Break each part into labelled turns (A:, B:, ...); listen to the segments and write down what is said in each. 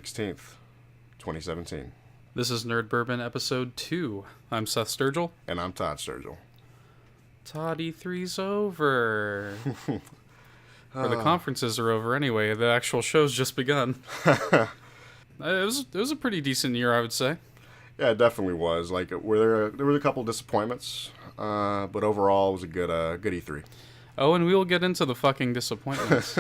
A: 16th, 2017.
B: This is Nerd Bourbon Episode 2. I'm Seth Sturgill.
A: And I'm Todd Sturgill.
B: Todd, E3's over. Or the conferences are over anyway. The actual show's just begun. It was a pretty decent year, I would say.
A: Yeah, it definitely was. Like, there were a couple disappointments, but overall it was a good E3.
B: Oh, and we will get into the fucking disappointments.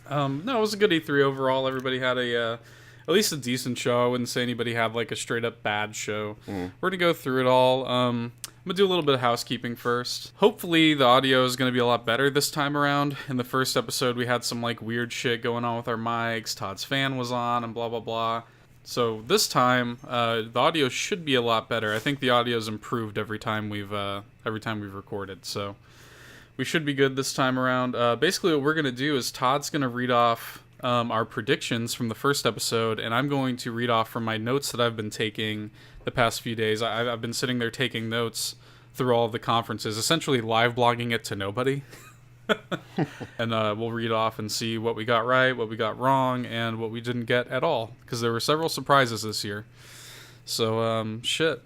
B: No, it was a good E3 overall. Everybody had at least a decent show. I wouldn't say anybody had like a straight up bad show. We're gonna go through it all. I'm gonna do a little bit of housekeeping first. Hopefully the audio is gonna be a lot better this time around. In the first episode we had some like weird shit going on with our mics. Todd's fan was on and blah blah blah. So this time the audio should be a lot better. I think the audio's improved every time we've recorded. So we should be good this time around. Basically what we're gonna do is Todd's gonna read off our predictions from the first episode, and I'm going to read off from my notes that I've been taking the past few days. I've been sitting there taking notes through all of the conferences, essentially live blogging it to nobody. And we'll read off and see what we got right, what we got wrong, and what we didn't get at all, because there were several surprises this year. So,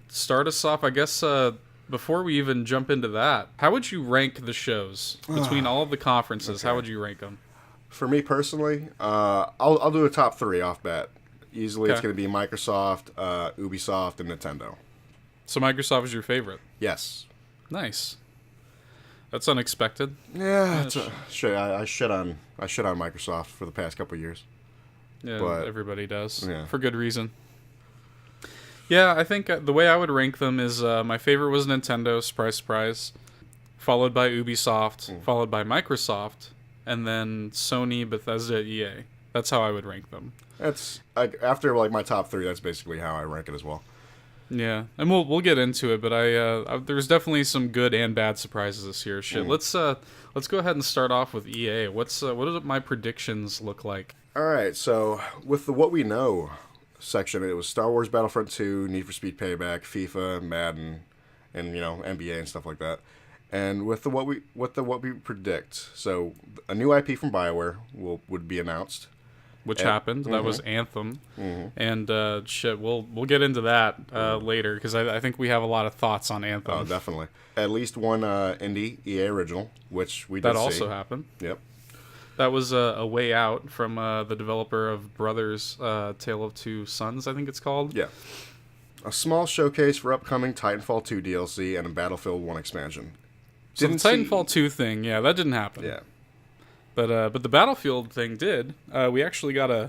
B: start us off, I guess, before we even jump into that. How would you rank the shows between all of the conferences? Okay. How would you rank them?
A: For me personally, I'll do a top 3 off bat. Easily,
B: Okay.
A: It's going to be Microsoft, Ubisoft, and Nintendo.
B: So Microsoft is your favorite?
A: Yes.
B: Nice. That's unexpected.
A: Yeah, I shit on Microsoft for the past couple of years.
B: Yeah,
A: but
B: everybody does.
A: Yeah.
B: For good reason. Yeah, I think the way I would rank them is my favorite was Nintendo, surprise, surprise, followed by Ubisoft, followed by Microsoft, and then Sony, Bethesda, EA. That's how I would rank them.
A: That's after like my top 3. That's basically how I rank it as well.
B: Yeah, and we'll get into it, but there's definitely some good and bad surprises this year. Shit, let's go ahead and start off with EA. What do my predictions look like?
A: All right, so with the what we know section, it was Star Wars Battlefront 2, Need for Speed Payback, FIFA, Madden, and NBA and stuff like that. And with the what we predict, so a new IP from BioWare would be announced,
B: which happened. That was Anthem, and we'll get into that later, because I think we have a lot of thoughts on Anthem.
A: Oh, definitely. At least one indie EA original, which we did see.
B: That also happened.
A: Yep.
B: That was a way out from the developer of Brothers, Tale of Two Sons, I think it's called.
A: Yeah. A small showcase for upcoming Titanfall 2 DLC and a Battlefield 1 expansion.
B: So the Titanfall 2 thing, yeah, that didn't happen.
A: Yeah.
B: But the Battlefield thing did. We actually got a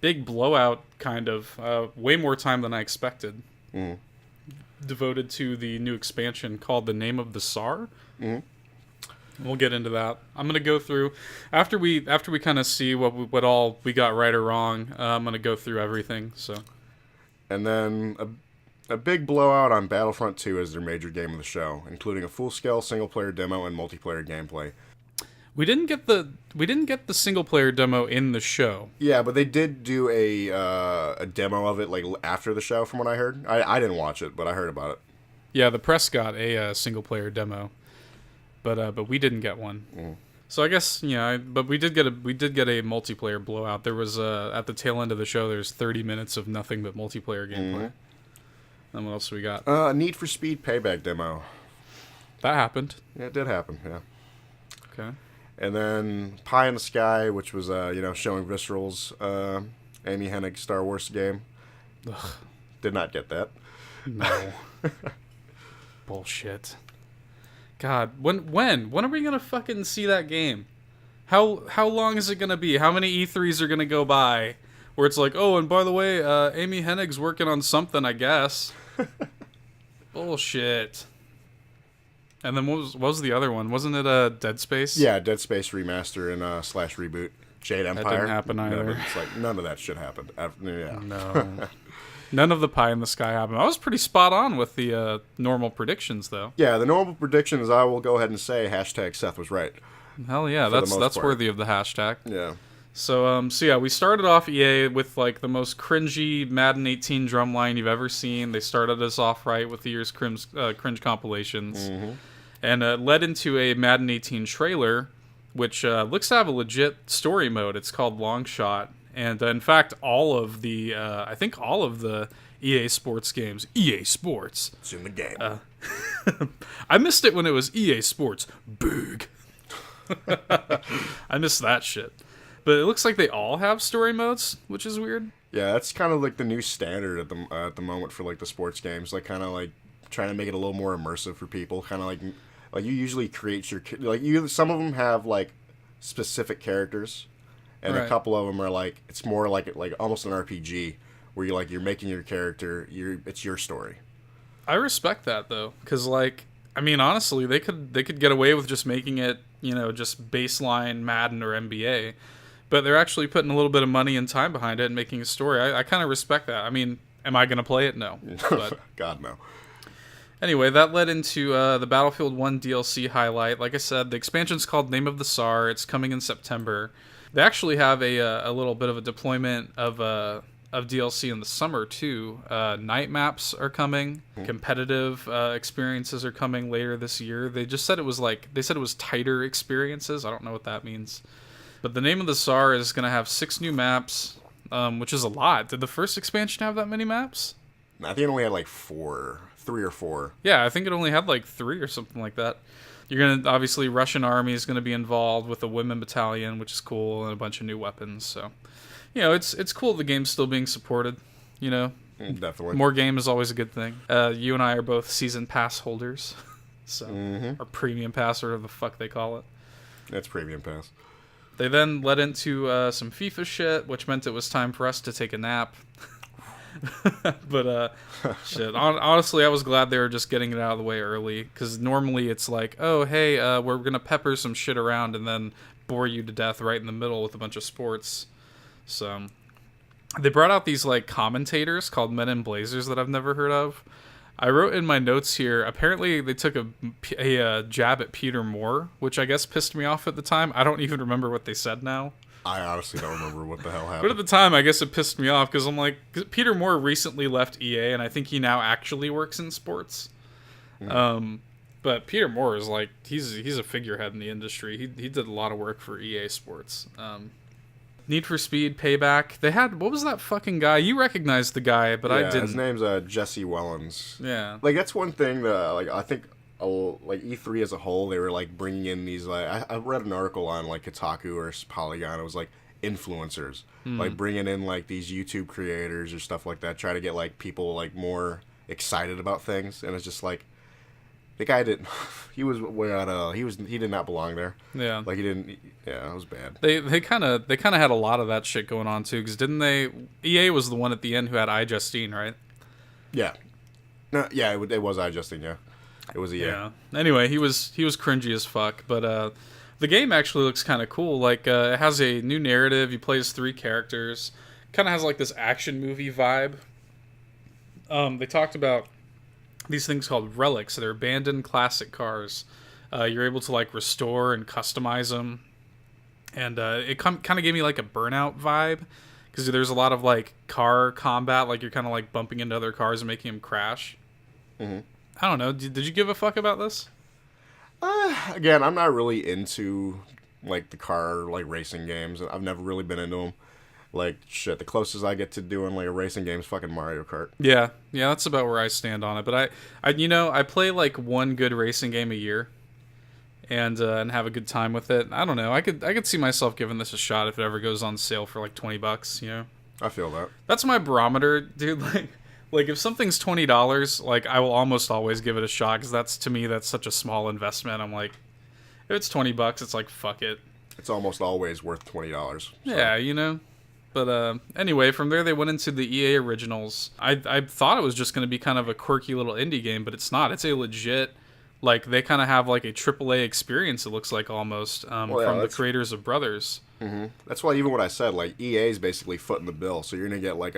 B: big blowout, kind of, way more time than I expected, devoted to the new expansion called The Name of the Tsar. We'll get into that. I'm gonna go through after we kind of see what all we got right or wrong. I'm gonna go through everything. So, and
A: then a big blowout on Battlefront 2 as their major game of the show, including a full-scale single-player demo and multiplayer gameplay.
B: We didn't get the single-player demo in the show.
A: Yeah, but they did do a demo of it like after the show, from what I heard. I didn't watch it, but I heard about it.
B: Yeah, the press got a single-player demo, but we didn't get one. So I guess but we did get a multiplayer blowout. There was at the tail end of the show, there's 30 minutes of nothing but multiplayer gameplay. And what else we got?
A: Need for Speed Payback demo.
B: That happened.
A: Yeah, it did happen. Yeah.
B: Okay.
A: And then Pie in the Sky, which was showing Visceral's Amy Hennig Star Wars game.
B: Ugh.
A: Did not get that.
B: No. Bullshit. God, when are we gonna fucking see that game? How long is it gonna be? How many E3s are gonna go by where it's like, oh, and by the way, Amy Hennig's working on something, I guess. Bullshit. And then what was the other one? Wasn't it Dead Space?
A: Yeah, Dead Space remaster and slash reboot. Jade Empire.
B: That didn't happen either.
A: It's like none of that shit happened. Yeah.
B: No. None of the Pie in the Sky happened. I was pretty spot on with the normal predictions, though.
A: Yeah, the normal predictions, I will go ahead and say, hashtag Seth Was Right.
B: Hell yeah, that's worthy of the hashtag.
A: Yeah.
B: So yeah, we started off EA with like the most cringy Madden 18 drumline you've ever seen. They started us off right with the year's cringe compilations. And it led into a Madden 18 trailer, which looks to have a legit story mode. It's called Long Shot. And in fact, all of the I think all of the EA Sports games, EA Sports.
A: It's in the game.
B: I missed it when it was EA Sports Big. I missed that shit. But it looks like they all have story modes, which is weird.
A: Yeah, that's kind of like the new standard at the moment for like the sports games. Like kind of like trying to make it a little more immersive for people. Kind of like you usually create your some of them have like specific characters, and
B: Right.
A: a couple of them are like it's more like almost an RPG where you're making your character. It's your story.
B: I respect that though, because like I mean honestly, they could get away with just making it just baseline Madden or NBA. But they're actually putting a little bit of money and time behind it and making a story. I kind of respect that. I mean, am I going to play it? No. But
A: God, no.
B: anyway, that led into the Battlefield 1 DLC highlight. Like I said, the expansion's called Name of the Tsar. It's coming in September. They actually have a little bit of a deployment of DLC in the summer, too. Night maps are coming. Competitive experiences are coming later this year. They just said it was tighter experiences. I don't know what that means. But the Name of the Tsar is going to have 6 new maps, which is a lot. Did the first expansion have that many maps?
A: I think it only had like 3 or 4.
B: Yeah, I think it only had like 3 or something like that. You're going to, obviously, Russian army is going to be involved with a women battalion, which is cool, and a bunch of new weapons. So, it's cool the game's still being supported,
A: Definitely.
B: More game is always a good thing. You and I are both season pass holders, so, or premium pass, or whatever the fuck they call it.
A: That's premium pass.
B: They then led into some FIFA shit, which meant it was time for us to take a nap. But shit, honestly, I was glad they were just getting it out of the way early, because normally it's like, oh, hey, we're going to pepper some shit around and then bore you to death right in the middle with a bunch of sports. So they brought out these like commentators called Men in Blazers that I've never heard of. I wrote in my notes here, apparently they took a jab at Peter Moore, which I guess pissed me off at the time. I don't even remember what they said now.
A: I honestly don't remember what the hell happened.
B: But at the time, I guess it pissed me off because I'm like, Peter Moore recently left EA, and I think he now actually works in sports. But Peter Moore is like, he's a figurehead in the industry. He did a lot of work for EA Sports. Need for Speed, Payback. They had, what was that fucking guy? You recognized the guy, but I didn't.
A: His name's Jesse Wellens.
B: Yeah.
A: Like, that's one thing that, like, I think, like, E3 as a whole, they were, like, bringing in these, like, I read an article on, like, Kotaku or Polygon. It was, like, influencers. Like, bringing in, like, these YouTube creators or stuff like that, try to get, like, people, like, more excited about things. And it's just, like, the guy didn't. He was way out of. He did not belong there.
B: Yeah.
A: Like he didn't. Yeah, it was bad.
B: They kind of had a lot of that shit going on too. Because didn't they? EA was the one at the end who had iJustine, right?
A: Yeah. No. Yeah. It was iJustine. Yeah. It was EA.
B: Yeah. Anyway, he was cringy as fuck. But the game actually looks kind of cool. Like it has a new narrative. You play as 3 characters. Kind of has like this action movie vibe. They talked about these things called relics. They're abandoned classic cars. You're able to like restore and customize them, and it kind of gave me like a Burnout vibe because there's a lot of like car combat, like you're kind of like bumping into other cars and making them crash. I don't know. Did you give a fuck about this?
A: Again, I'm not really into like the car like racing games. I've never really been into them. Like, shit, the closest I get to doing, like, a racing game is fucking Mario Kart.
B: Yeah, that's about where I stand on it. But I play, like, one good racing game a year and have a good time with it. I don't know. I could see myself giving this a shot if it ever goes on sale for, like, $20, you know?
A: I feel that.
B: That's my barometer, dude. Like if something's $20, like, I will almost always give it a shot because to me, that's such a small investment. I'm like, if it's $20, it's like, fuck it.
A: It's almost always worth $20. So.
B: Yeah, you know? But anyway, from there they went into the EA Originals. I thought it was just going to be kind of a quirky little indie game, but it's not. It's a legit, like, they kind of have like a AAA experience, it looks like almost, from the creators of Brothers.
A: Mm-hmm. That's why even what I said, like, EA is basically footing the bill, so you're going to get like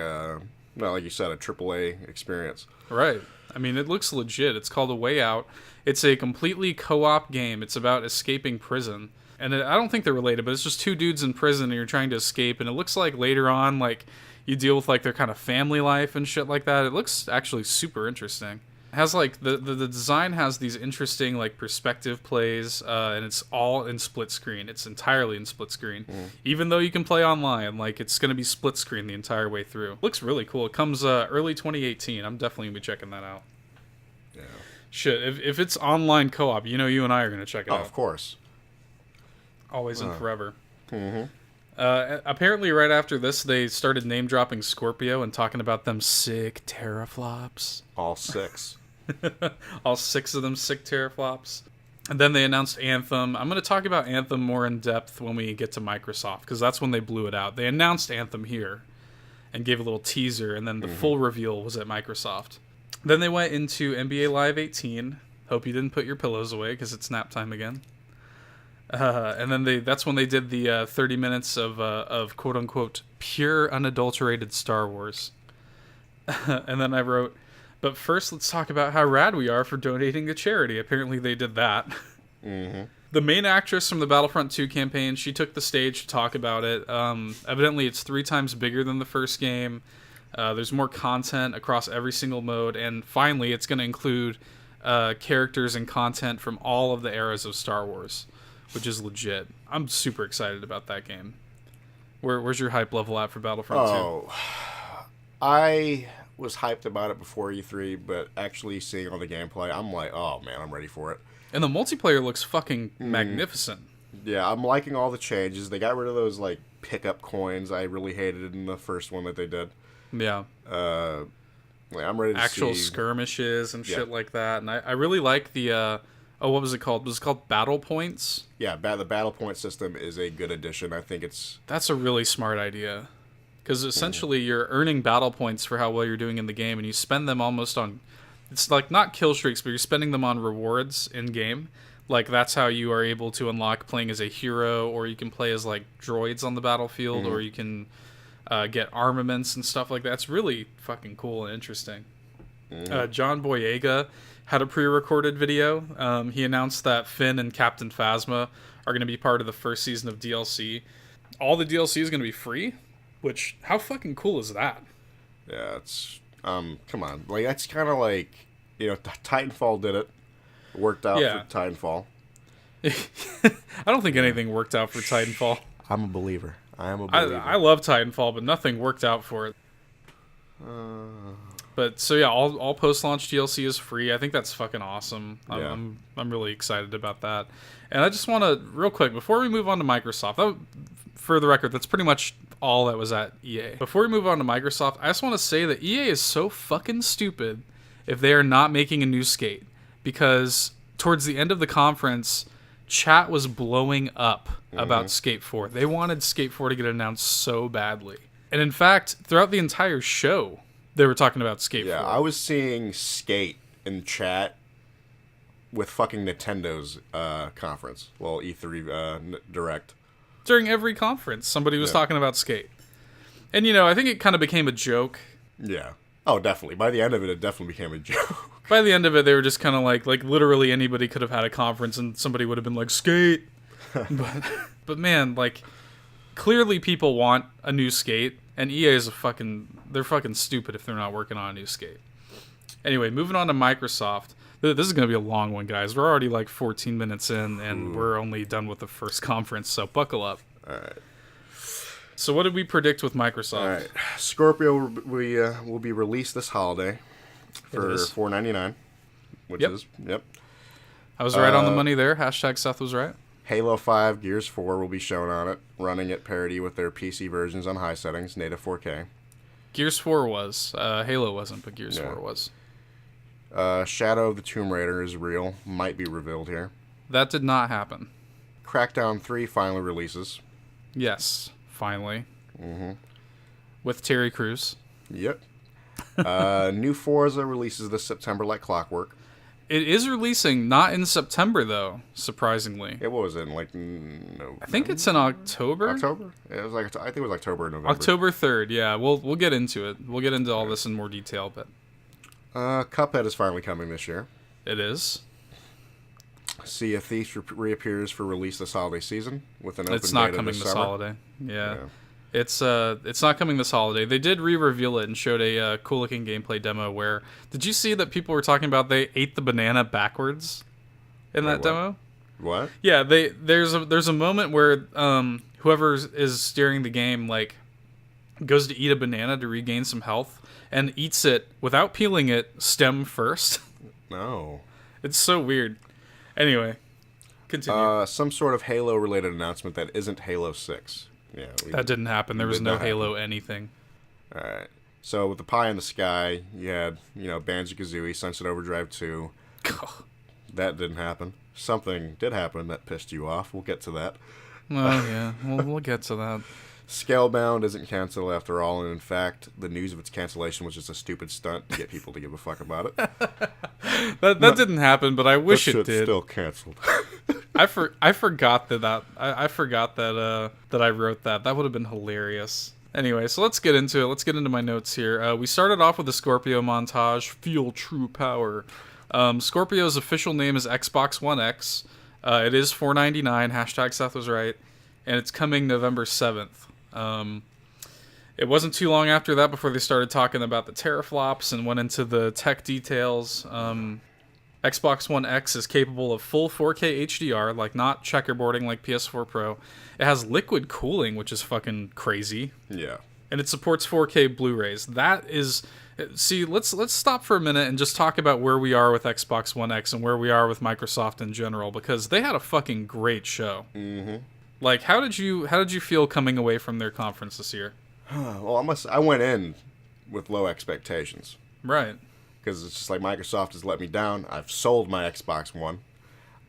A: like you said, a AAA experience.
B: Right. I mean, it looks legit. It's called A Way Out. It's a completely co-op game. It's about escaping prison. And I don't think they're related, but it's just 2 dudes in prison and you're trying to escape. And it looks like later on, like, you deal with, like, their kind of family life and shit like that. It looks actually super interesting. Has like the design has these interesting like perspective plays, and it's all in split screen. It's entirely in split screen. Even though you can play online, like it's gonna be split screen the entire way through. Looks really cool. It comes early 2018. I'm definitely gonna be checking that out.
A: Yeah.
B: Shit, if it's online co-op, you know you and I are gonna check it out.
A: Of course.
B: Always and forever.
A: Mm-hmm.
B: Apparently, right after this, they started name dropping Scorpio and talking about them sick teraflops.
A: All 6.
B: All 6 of them sick teraflops. And then they announced Anthem. I'm going to talk about Anthem more in depth when we get to Microsoft, because that's when they blew it out. They announced Anthem here and gave a little teaser, and then the full reveal was at Microsoft. Then they went into NBA Live 18. Hope you didn't put your pillows away, because it's nap time again. And then that's when they did the 30 minutes of quote-unquote pure unadulterated Star Wars. And then I wrote, but first let's talk about how rad we are for donating to charity. Apparently they did that.
A: Mm-hmm.
B: The main actress from the Battlefront 2 campaign, she took the stage to talk about it. Evidently it's 3 times bigger than the first game. There's more content across every single mode. And finally, it's going to include characters and content from all of the eras of Star Wars, which is legit. I'm super excited about that game. Where's your hype level at for Battlefront 2?
A: Oh, I was hyped about it before E3, but actually seeing all the gameplay, I'm like, oh man, I'm ready for it.
B: And the multiplayer looks fucking magnificent.
A: Yeah, I'm liking all the changes. They got rid of those like pickup coins I really hated in the first one that they did.
B: Yeah.
A: I'm ready to
B: Actual
A: see
B: skirmishes and shit like that. And I really like the... what was it called? Was it called Battle Points?
A: Yeah, the Battle Point system is a good addition. I think
B: That's a really smart idea. Because essentially you're earning battle points for how well you're doing in the game, and you spend them almost on... It's like not kill streaks, but you're spending them on rewards in-game. Like, that's how you are able to unlock playing as a hero, or you can play as, like, droids on the battlefield, or you can get armaments and stuff like that. It's really fucking cool and interesting. John Boyega had a pre-recorded video. He announced that Finn and Captain Phasma are going to be part of the first season of DLC. All the DLC is going to be free, which, how fucking cool is that?
A: Yeah, it's... come on. Like, that's kind of like... You know, Titanfall did it. Worked out for Titanfall.
B: I don't think anything worked out for Titanfall.
A: I'm a believer. I am a believer.
B: I love Titanfall, but nothing worked out for it. But so yeah, all post-launch DLC is free. I think that's fucking awesome. I'm really excited about that. And I just want to real quick before we move on to Microsoft. For the record, that's pretty much all that was at EA. Before we move on to Microsoft, I just want to say that EA is so fucking stupid if they are not making a new Skate, because towards the end of the conference, chat was blowing up about Skate 4. They wanted Skate 4 to get announced so badly. And in fact, throughout the entire show, they were talking about Skate 4.
A: Yeah, I was seeing Skate in chat with fucking Nintendo's conference. Well, E3 Direct.
B: During every conference, somebody was talking about Skate. And, you know, I think it kind of became a joke.
A: Yeah. Oh, definitely. By the end of it, it definitely became a joke.
B: By the end of it, they were just kind of like literally anybody could have had a conference and somebody would have been like, Skate. But man, like, clearly people want a new Skate, and EA is they're fucking stupid if they're not working on a new Skate. Anyway, moving on to Microsoft. This is going to be a long one, guys. We're already like 14 minutes in, and we're only done with the first conference, so buckle up.
A: All right.
B: So what did we predict with Microsoft? All right.
A: Scorpio will be released this holiday for $4.99, which is... Yep.
B: I was right on the money there. Hashtag Seth was right.
A: Halo 5, Gears 4 will be shown on it, running at parity with their PC versions on high settings, native 4K.
B: Gears 4 was. Halo wasn't, but Gears 4 was.
A: Shadow of the Tomb Raider is real. Might be revealed here.
B: That did not happen.
A: Crackdown 3 finally releases.
B: Yes, finally. With Terry Crews.
A: Yep. New Forza releases this September like clockwork.
B: It is releasing not in September, though, surprisingly.
A: It was in, like, November?
B: I think it's in October.
A: October? It was like, I think it was October or November.
B: October 3rd, yeah. We'll get into it. We'll get into all this in more detail, but...
A: Cuphead is finally coming this year.
B: It is.
A: Sea of Thieves reappears for release this holiday season with an open beta
B: It's not coming
A: this
B: this
A: summer.
B: holiday. Yeah. It's not coming this holiday. They did re-reveal it and showed a cool-looking gameplay demo where... Did you see that people were talking about they ate the banana backwards in that demo?
A: What?
B: Yeah, there's a moment where whoever is steering the game like goes to eat a banana to regain some health and eats it without peeling it, stem first.
A: No.
B: It's so weird. Anyway, continue.
A: Some sort of Halo-related announcement that isn't Halo 6. Yeah,
B: that didn't happen. There was no Halo anything.
A: All right. So with the pie in the sky, you had, Banjo-Kazooie, Sunset Overdrive 2. That didn't happen. Something did happen that pissed you off. We'll get to that.
B: Oh, yeah. We'll get to that.
A: Scalebound isn't canceled after all, and in fact, the news of its cancellation was just a stupid stunt to get people to give a fuck about it.
B: that didn't happen, but I wish it did.
A: Still canceled.
B: I forgot that I forgot that I wrote that. That would have been hilarious. Anyway, so let's get into it. Let's get into my notes here. We started off with the Scorpio montage. Feel true power. Scorpio's official name is Xbox One X. It is $4.99. Hashtag Seth Was Right. And it's coming November 7th. It wasn't too long after that before they started talking about the teraflops and went into the tech details. Xbox One X is capable of full 4K HDR, like not checkerboarding like PS4 Pro. It has liquid cooling, which is fucking crazy.
A: Yeah.
B: And it supports 4K Blu-rays. That is... See, let's stop for a minute and just talk about where we are with Xbox One X and where we are with Microsoft in general, because they had a fucking great show.
A: Mm-hmm.
B: Like, how did you feel coming away from their conference this year?
A: Well, I went in with low expectations.
B: Right.
A: Because it's just like Microsoft has let me down. I've sold my Xbox One.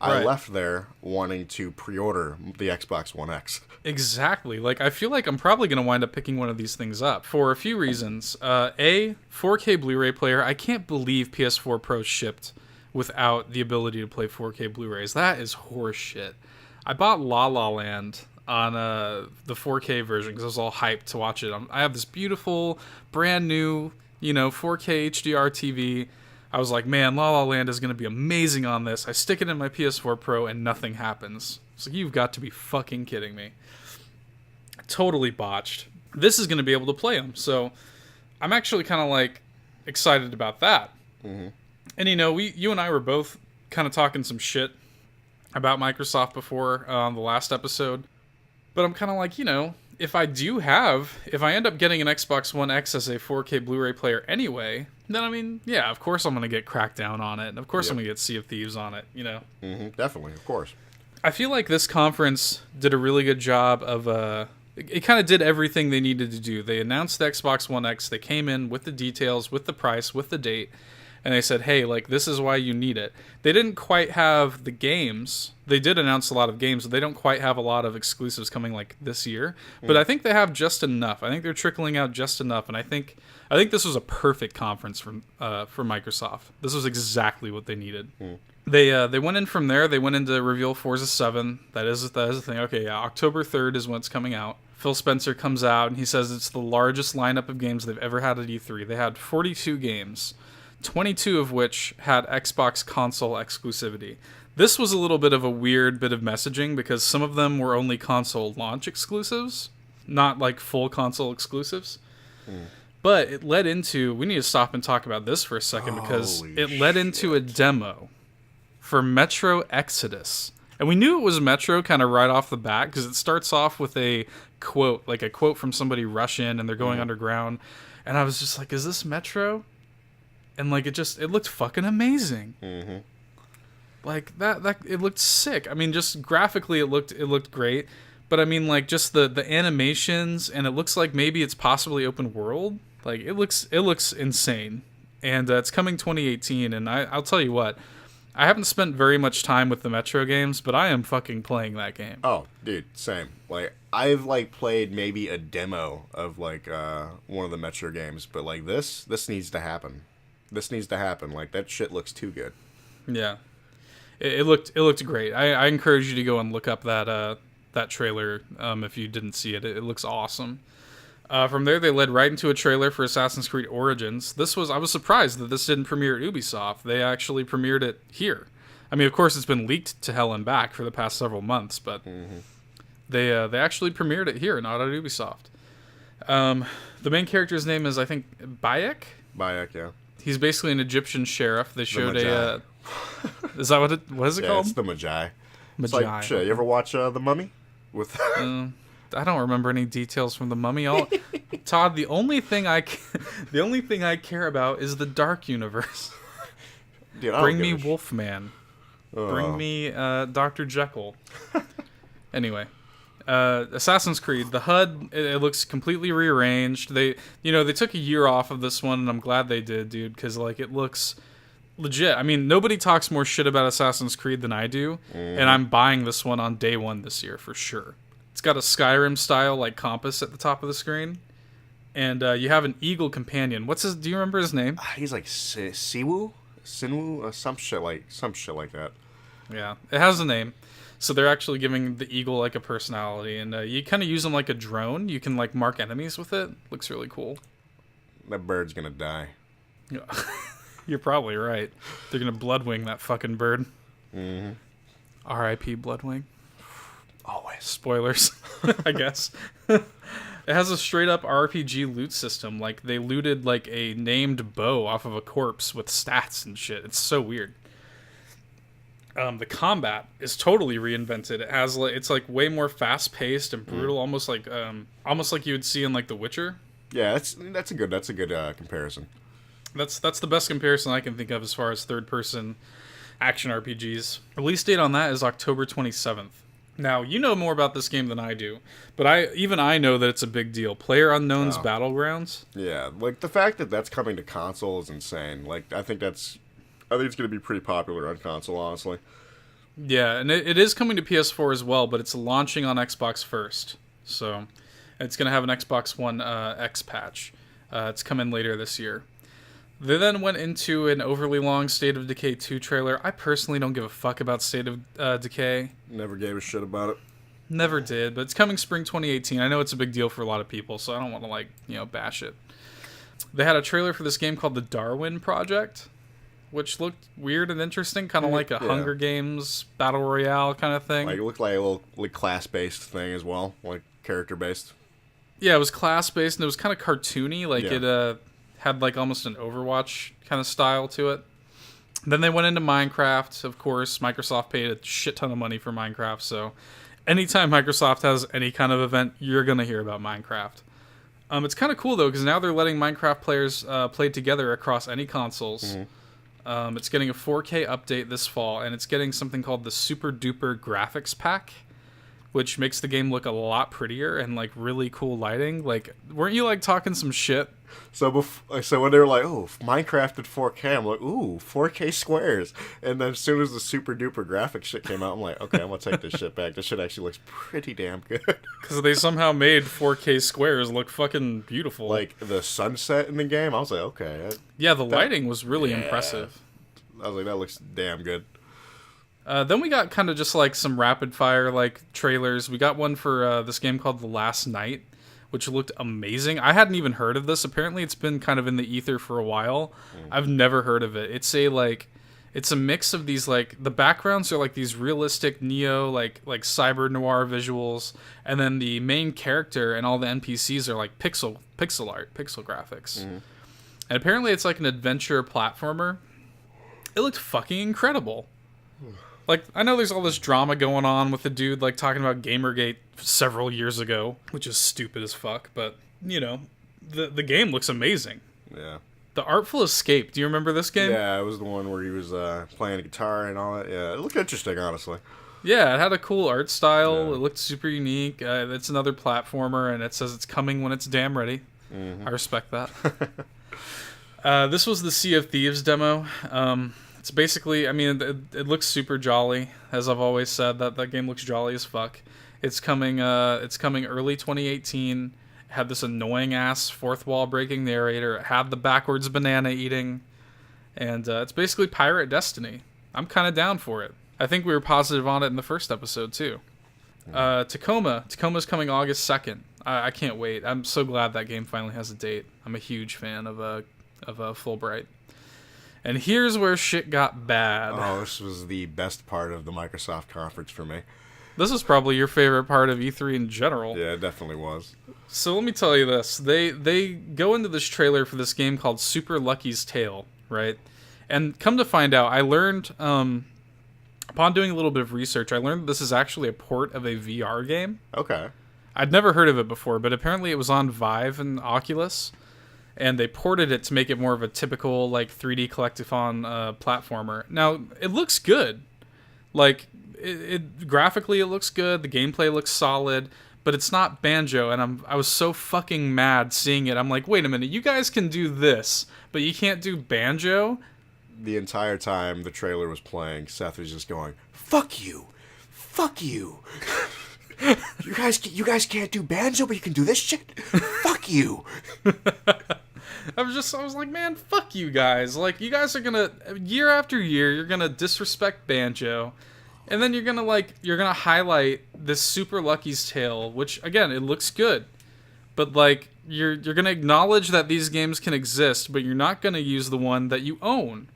A: I left there wanting to pre-order the Xbox One X.
B: Exactly. Like, I feel like I'm probably going to wind up picking one of these things up for a few reasons. 4K Blu-ray player. I can't believe PS4 Pro shipped without the ability to play 4K Blu-rays. That is horse shit. I bought La La Land on the 4K version because I was all hyped to watch it. I have this beautiful, brand new, 4K HDR TV. I was like, man, La La Land is going to be amazing on this. I stick it in my PS4 Pro and nothing happens. It's like, you've got to be fucking kidding me. Totally botched. This is going to be able to play them. So I'm actually kind of like excited about that.
A: Mm-hmm.
B: And you and I were both kind of talking some shit about Microsoft before on the last episode. But I'm kind of like, if I end up getting an Xbox One X as a 4K Blu-ray player anyway, then yeah, of course I'm going to get Crackdown on it. And of course I'm going to get Sea of Thieves on it,
A: Mm-hmm, definitely, of course.
B: I feel like this conference did a really good job of, it kind of did everything they needed to do. They announced the Xbox One X. They came in with the details, with the price, with the date. And they said, hey, like, this is why you need it. They didn't quite have the games. They did announce a lot of games, but they don't quite have a lot of exclusives coming, like, this year. But I think they have just enough. I think they're trickling out just enough. And I think this was a perfect conference for Microsoft. This was exactly what they needed. They went in from there. They went into reveal Forza 7. That is the thing. Okay, yeah, October 3rd is when it's coming out. Phil Spencer comes out, and he says it's the largest lineup of games they've ever had at E3. They had 42 games. 22 of which had Xbox console exclusivity. This was a little bit of a weird bit of messaging because some of them were only console launch exclusives, not like full console exclusives. But it led into, we need to stop and talk about this for a second because it led into a demo for Metro Exodus. And we knew it was Metro kind of right off the bat because it starts off with a quote from somebody Russian and they're going underground. And I was just like, is this Metro? And like it looked fucking amazing.
A: Mm-hmm.
B: Like that it looked sick. I mean, just graphically it looked great. But I mean, like just the animations, and it looks like maybe it's possibly open world. Like it looks insane. And it's coming 2018. And I'll tell you what, I haven't spent very much time with the Metro games, but I am fucking playing that game.
A: Oh, dude, same. Like I've like played maybe a demo of like one of the Metro games, but like this needs to happen. This needs to happen. Like, that shit looks too good.
B: Yeah. It looked great. I encourage you to go and look up that trailer if you didn't see it. It looks awesome. From there, they led right into a trailer for Assassin's Creed Origins. I was surprised that this didn't premiere at Ubisoft. They actually premiered it here. I mean, of course, it's been leaked to hell and back for the past several months, but they actually premiered it here, not at Ubisoft. The main character's name is, I think, Bayek?
A: Bayek, yeah.
B: He's basically an Egyptian sheriff. They showed
A: Magi.
B: Is that what is it called?
A: It's the Magi. It's
B: Magi.
A: like, shit, you ever watch The Mummy? With
B: I don't remember any details from The Mummy. Todd, the only thing I care about is the Dark Universe.
A: Dude, I
B: Bring
A: don't
B: me
A: give a
B: Wolfman.
A: Oh.
B: Bring me Dr. Jekyll. Anyway, Assassin's Creed. The HUD it looks completely rearranged. They took a year off of this one, and I'm glad they did, dude, because like it looks legit. I mean, nobody talks more shit about Assassin's Creed than I do, and I'm buying this one on day one this year for sure. It's got a Skyrim style like compass at the top of the screen, and you have an eagle companion. Do you remember his name?
A: He's like Siwu, Sinwu, some shit like that.
B: Yeah, it has a name. So they're actually giving the eagle like a personality, and you kind of use them like a drone. You can like mark enemies with it. Looks really cool.
A: That bird's gonna die.
B: Yeah. You're probably right. They're gonna bloodwing that fucking bird.
A: Mm-hmm.
B: R.I.P. Bloodwing.
A: Always.
B: Spoilers, I guess. It has a straight up RPG loot system. Like they looted like a named bow off of a corpse with stats and shit. It's so weird. The combat is totally reinvented. It has it's like way more fast paced and brutal, almost like you would see in like The Witcher.
A: Yeah, that's a good comparison.
B: That's the best comparison I can think of as far as third person action RPGs. Release date on that is October 27th. Now, you know more about this game than I do, but I know that it's a big deal. PlayerUnknown's Battlegrounds.
A: Yeah, like the fact that that's coming to console is insane. Like I think it's going to be pretty popular on console, honestly.
B: Yeah, and it is coming to PS4 as well, but it's launching on Xbox first. So it's going to have an Xbox One X patch. It's coming later this year. They then went into an overly long State of Decay 2 trailer. I personally don't give a fuck about State of Decay.
A: Never gave a shit about it.
B: Never did, but it's coming spring 2018. I know it's a big deal for a lot of people, so I don't want to bash it. They had a trailer for this game called The Darwin Project, which looked weird and interesting, kind of like a Hunger Games Battle Royale kind of thing.
A: Like it looked like a little like class-based thing as well, like character-based.
B: Yeah, it was class-based, and it was kind of cartoony. Like it had like almost an Overwatch kind of style to it. Then they went into Minecraft. Of course, Microsoft paid a shit ton of money for Minecraft, so anytime Microsoft has any kind of event, you're going to hear about Minecraft. It's kind of cool, though, because now they're letting Minecraft players play together across any consoles. Mm-hmm. It's getting a 4K update this fall, and it's getting something called the Super Duper Graphics Pack, which makes the game look a lot prettier and, like, really cool lighting. Like, weren't you, like, talking some shit?
A: So when they were like, oh, Minecraft at 4K, I'm like, ooh, 4K squares. And then as soon as the super duper graphics shit came out, I'm like, okay, I'm going to take this shit back. This shit actually looks pretty damn good.
B: Because they somehow made 4K squares look fucking beautiful.
A: Like the sunset in the game, I was like, okay.
B: Yeah, the lighting was really impressive.
A: I was like, that looks damn good.
B: Then we got kind of just like some rapid fire like trailers. We got one for this game called The Last Night, which looked amazing. I hadn't even heard of this. Apparently, it's been kind of in the ether for a while. I've never heard of it. It's a mix of these like the backgrounds are like these realistic neo like cyber noir visuals, and then the main character and all the NPCs are like pixel art, pixel graphics. And apparently, it's like an adventure platformer. It looked fucking incredible. Like, I know there's all this drama going on with the dude, like, talking about Gamergate several years ago, which is stupid as fuck, but, you know, the game looks amazing.
A: Yeah.
B: The Artful Escape, do you remember this game?
A: Yeah, it was the one where he was playing a guitar and all that. Yeah, it looked interesting, honestly.
B: Yeah, it had a cool art style. Yeah. It looked super unique. It's another platformer, and it says it's coming when it's damn ready. I respect that. This was the Sea of Thieves demo. It's basically, I mean, it looks super jolly, as I've always said. That game looks jolly as fuck. It's coming early 2018. It had this annoying ass fourth wall breaking narrator. It had the backwards banana eating, and it's basically Pirate Destiny. I'm kind of down for it. I think we were positive on it in the first episode too. Tacoma's coming August 2nd. I can't wait. I'm so glad that game finally has a date. I'm a huge fan of Fulbright. And here's where shit got bad.
A: Oh, this was the best part of the Microsoft conference for me.
B: This is probably your favorite part of E3 in general.
A: Yeah, it definitely was.
B: So let me tell you this. They go into this trailer for this game called Super Lucky's Tale, right? And come to find out, I learned, upon doing a little bit of research, I learned this is actually a port of a VR game.
A: Okay.
B: I'd never heard of it before, but apparently it was on Vive and Oculus, and they ported it to make it more of a typical, like, 3D collectathon platformer. Now, it looks good. Like, graphically it looks good, the gameplay looks solid, but it's not Banjo, and I was so fucking mad seeing it. I'm like, wait a minute, you guys can do this, but you can't do Banjo?
A: The entire time the trailer was playing, Seth was just going, "Fuck you, fuck you, you guys can't do Banjo, but you can do this shit. Fuck you."
B: I was like, man, fuck you guys. Like, you guys are gonna, year after year, you're gonna disrespect Banjo, and then you're gonna highlight this Super Lucky's Tale, which, again, it looks good, but, like, you're gonna acknowledge that these games can exist, but you're not gonna use the one that you own.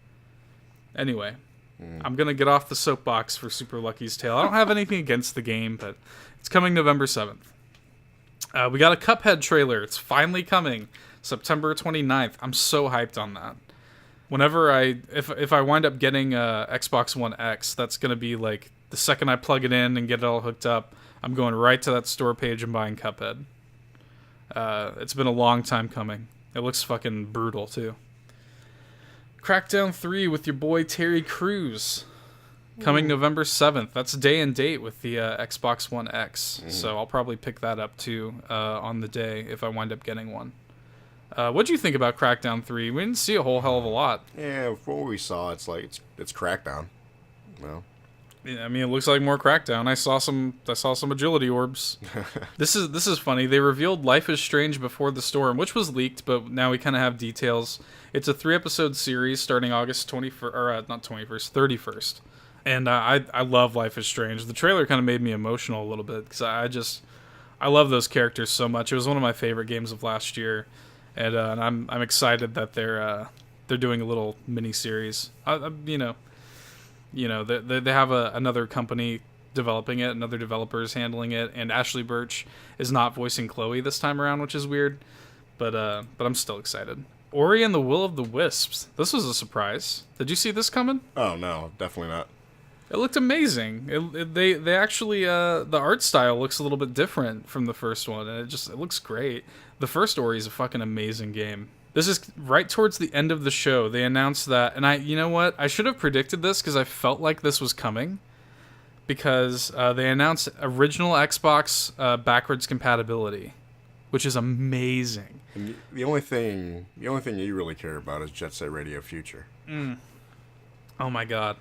B: Anyway, I'm gonna get off the soapbox for Super Lucky's Tale. I don't have anything against the game, but it's coming November 7th. We got a Cuphead trailer. It's finally coming. September 29th. I'm so hyped on that. Whenever if I wind up getting a Xbox One X, that's going to be like the second I plug it in and get it all hooked up, I'm going right to that store page and buying Cuphead. It's been a long time coming. It looks fucking brutal too. Crackdown 3 with your boy Terry Crews. Coming November 7th. That's day and date with the Xbox One X. So I'll probably pick that up too on the day if I wind up getting one. What'd you think about Crackdown 3? We didn't see a whole hell of a lot.
A: Yeah, from what we saw, it's like it's Crackdown. Well,
B: I mean, it looks like more Crackdown. I saw some agility orbs. This is funny. They revealed Life is Strange Before the Storm, which was leaked, but now we kind of have details. It's a 3-episode series starting August 21st, or not 21st, 31st. And I love Life is Strange. The trailer kind of made me emotional a little bit because I love those characters so much. It was one of my favorite games of last year. And I'm excited that they're doing a little mini series. They have another company developing it, another developer's handling it, and Ashley Birch is not voicing Chloe this time around, which is weird. But I'm still excited. Ori and the Will of the Wisps. This was a surprise. Did you see this coming?
A: Oh no, definitely not.
B: It looked amazing. They actually the art style looks a little bit different from the first one, and it looks great. The first Ori is a fucking amazing game. This is right towards the end of the show. They announced that, and you know what? I should have predicted this because I felt like this was coming. Because they announced original Xbox backwards compatibility, which is amazing.
A: And the only thing you really care about is Jet Set Radio Future.
B: Oh my god.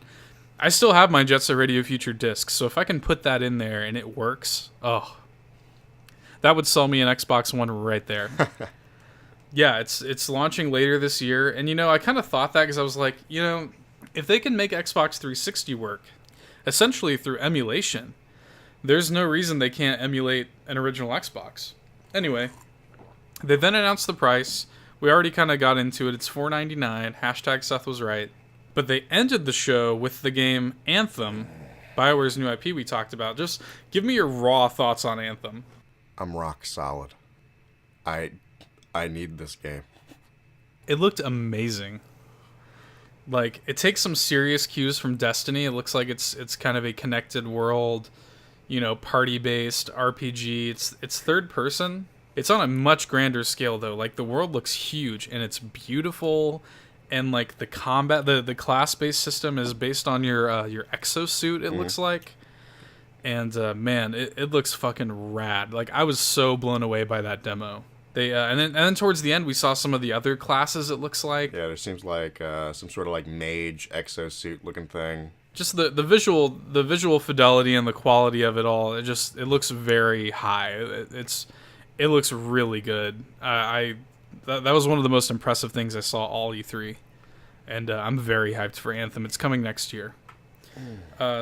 B: I still have my Jet Set Radio Future disc, so if I can put that in there and it works, that would sell me an Xbox One right there. Yeah, it's launching later this year, and I kind of thought that because I was like, if they can make Xbox 360 work, essentially through emulation, there's no reason they can't emulate an original Xbox. Anyway, they then announced the price. We already kind of got into it. It's $4.99. # Seth Was Right. But they ended the show with the game Anthem, BioWare's new IP we talked about. Just give me your raw thoughts on Anthem.
A: I'm rock solid. I need this game.
B: It looked amazing. Like, it takes some serious cues from Destiny. It looks like it's kind of a connected world, party-based RPG. It's third person. It's on a much grander scale, though. Like, the world looks huge, and it's beautiful. And, like, the combat, the class-based system is based on your exosuit, it looks like. And, man, it looks fucking rad. Like, I was so blown away by that demo. They and then towards the end, we saw some of the other classes, it looks like.
A: Yeah, there seems like some sort of, like, mage exosuit-looking thing. Just
B: the visual fidelity and the quality of it all, it looks very high. It looks really good. That was one of the most impressive things I saw all E3. And I'm very hyped for Anthem. It's coming next year.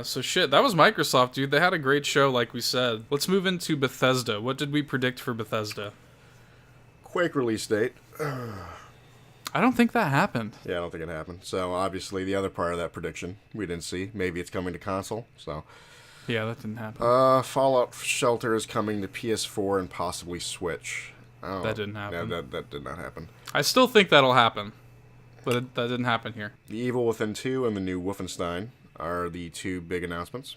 B: So shit, that was Microsoft, dude. They had a great show, like we said. Let's move into Bethesda. What did we predict for Bethesda?
A: Quake release date.
B: I don't think that happened.
A: Yeah, I don't think it happened. So obviously the other part of that prediction we didn't see. Maybe it's coming to console. So
B: Yeah, that didn't happen.
A: Fallout Shelter is coming to PS4 and possibly Switch. Oh,
B: that didn't happen.
A: That did not happen.
B: I still think that'll happen, but that didn't happen here.
A: The Evil Within 2 and the new Wolfenstein are the two big announcements.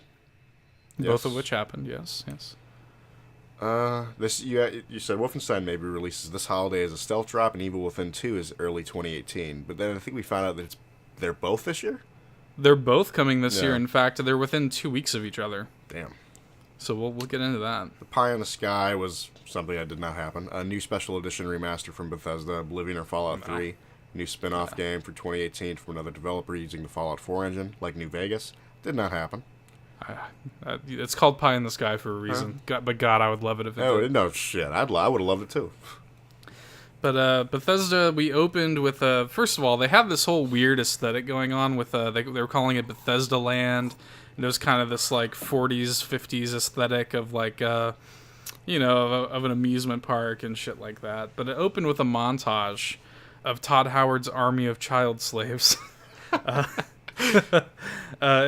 B: Both of which happened, yes.
A: You said Wolfenstein maybe releases this holiday as a stealth drop, and Evil Within 2 is early 2018. But then I think we found out that they're both this year?
B: They're both coming this year. In fact, they're within 2 weeks of each other.
A: Damn.
B: So we'll get into that.
A: The Pie in the Sky was something that did not happen. A new special edition remaster from Bethesda, Oblivion or Fallout 3. New spin-off game for 2018 from another developer using the Fallout 4 engine, like New Vegas. Did not happen.
B: It's called Pie in the Sky for a reason. But God, I would love it if it did.
A: No shit. I would have loved it too.
B: But Bethesda, we opened with first of all, they have this whole weird aesthetic going on with they were calling it Bethesda Land. And it was kind of this like 40s, 50s aesthetic of like of an amusement park and shit like that. But it opened with a montage of Todd Howard's army of child slaves. It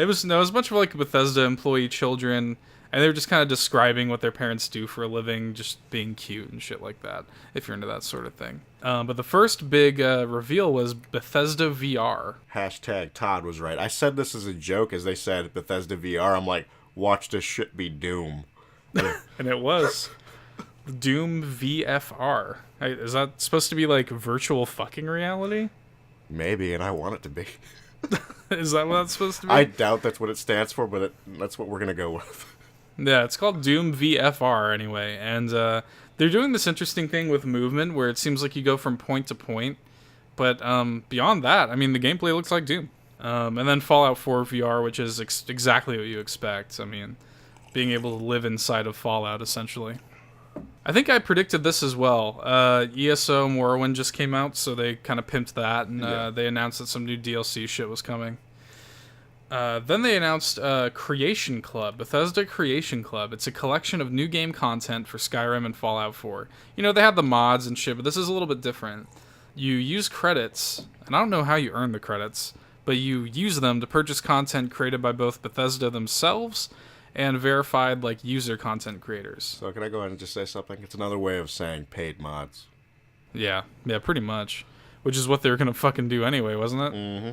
B: was a bunch of like Bethesda employee children, and they were just kind of describing what their parents do for a living, just being cute and shit like that, if you're into that sort of thing. But the first big reveal was Bethesda VR.
A: # Todd was right. I said this as a joke as they said Bethesda VR. I'm like, watch this shit be Doom.
B: And it was. Doom VFR. Is that supposed to be like virtual fucking reality?
A: Maybe, and I want it to be.
B: Is that what that's supposed to be?
A: I doubt that's what it stands for, but that's what we're going to go with.
B: Yeah, it's called Doom VFR anyway, and they're doing this interesting thing with movement where it seems like you go from point to point, but beyond that, I mean, the gameplay looks like Doom. And then Fallout 4 VR, which is exactly what you expect. I mean, being able to live inside of Fallout, essentially. I think I predicted this as well. ESO Morrowind just came out, so they kind of pimped that, and they announced that some new DLC shit was coming. Then they announced Creation Club, Bethesda Creation Club. It's a collection of new game content for Skyrim and Fallout 4. You know, they have the mods and shit, but this is a little bit different. You use credits, and I don't know how you earn the credits, but you use them to purchase content created by both Bethesda themselves and verified like user content creators.
A: So can I go ahead and just say something? It's another way of saying paid mods.
B: Yeah, pretty much. Which is what they were going to fucking do anyway, wasn't it?
A: Mm-hmm.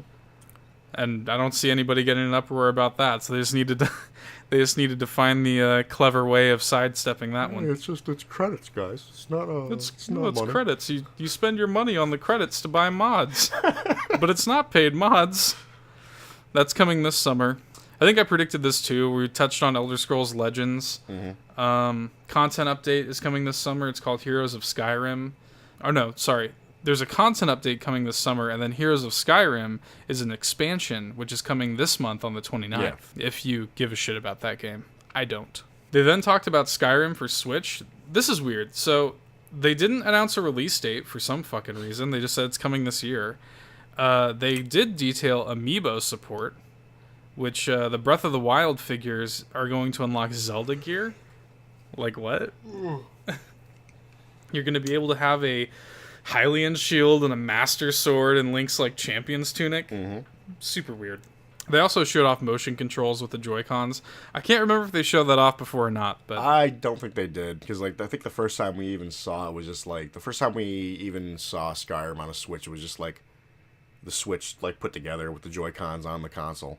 B: And I don't see anybody getting an uproar about that, so they just needed to find the clever way of sidestepping that one.
A: It's credits, guys. It's not money.
B: Credits. You spend your money on the credits to buy mods. But it's not paid mods. That's coming this summer. I think I predicted this too. We touched on Elder Scrolls Legends. Mm-hmm. Content update is coming this summer. It's called Heroes of Skyrim. Oh no, sorry. There's a content update coming this summer, and then Heroes of Skyrim is an expansion, which is coming this month on the 29th, if you give a shit about that game. I don't. They then talked about Skyrim for Switch. This is weird. So, they didn't announce a release date for some fucking reason. They just said it's coming this year. They did detail Amiibo support, which the Breath of the Wild figures are going to unlock Zelda gear. Like what? You're going to be able to have a Hylian shield and a Master Sword and Link's like Champion's tunic. Mm-hmm. Super weird. They also showed off motion controls with the Joy-Cons. I can't remember if they showed that off before or not, but
A: I don't think they did, because like I think the first time we even saw it was just like the first time we even saw Skyrim on a Switch, it was just like the Switch like put together with the Joy-Cons on the console,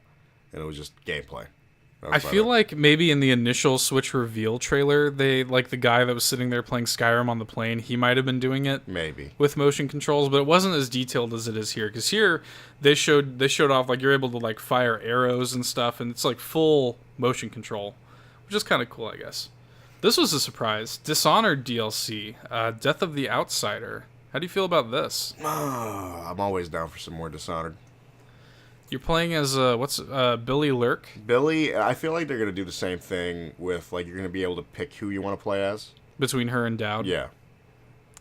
A: and it was just gameplay.
B: I feel like maybe in the initial Switch reveal trailer, they like the guy that was sitting there playing Skyrim on the plane, he might have been doing it
A: maybe
B: with motion controls, but it wasn't as detailed as it is here. Because here they showed off like you're able to like fire arrows and stuff, and it's like full motion control, which is kind of cool, I guess. This was a surprise. Dishonored DLC, Death of the Outsider. How do you feel about this?
A: I'm always down for some more Dishonored.
B: You're playing as Billy Lurk?
A: Billy, I feel like they're going to do the same thing with, like, you're going to be able to pick who you want to play as.
B: Between her and Dowd?
A: Yeah.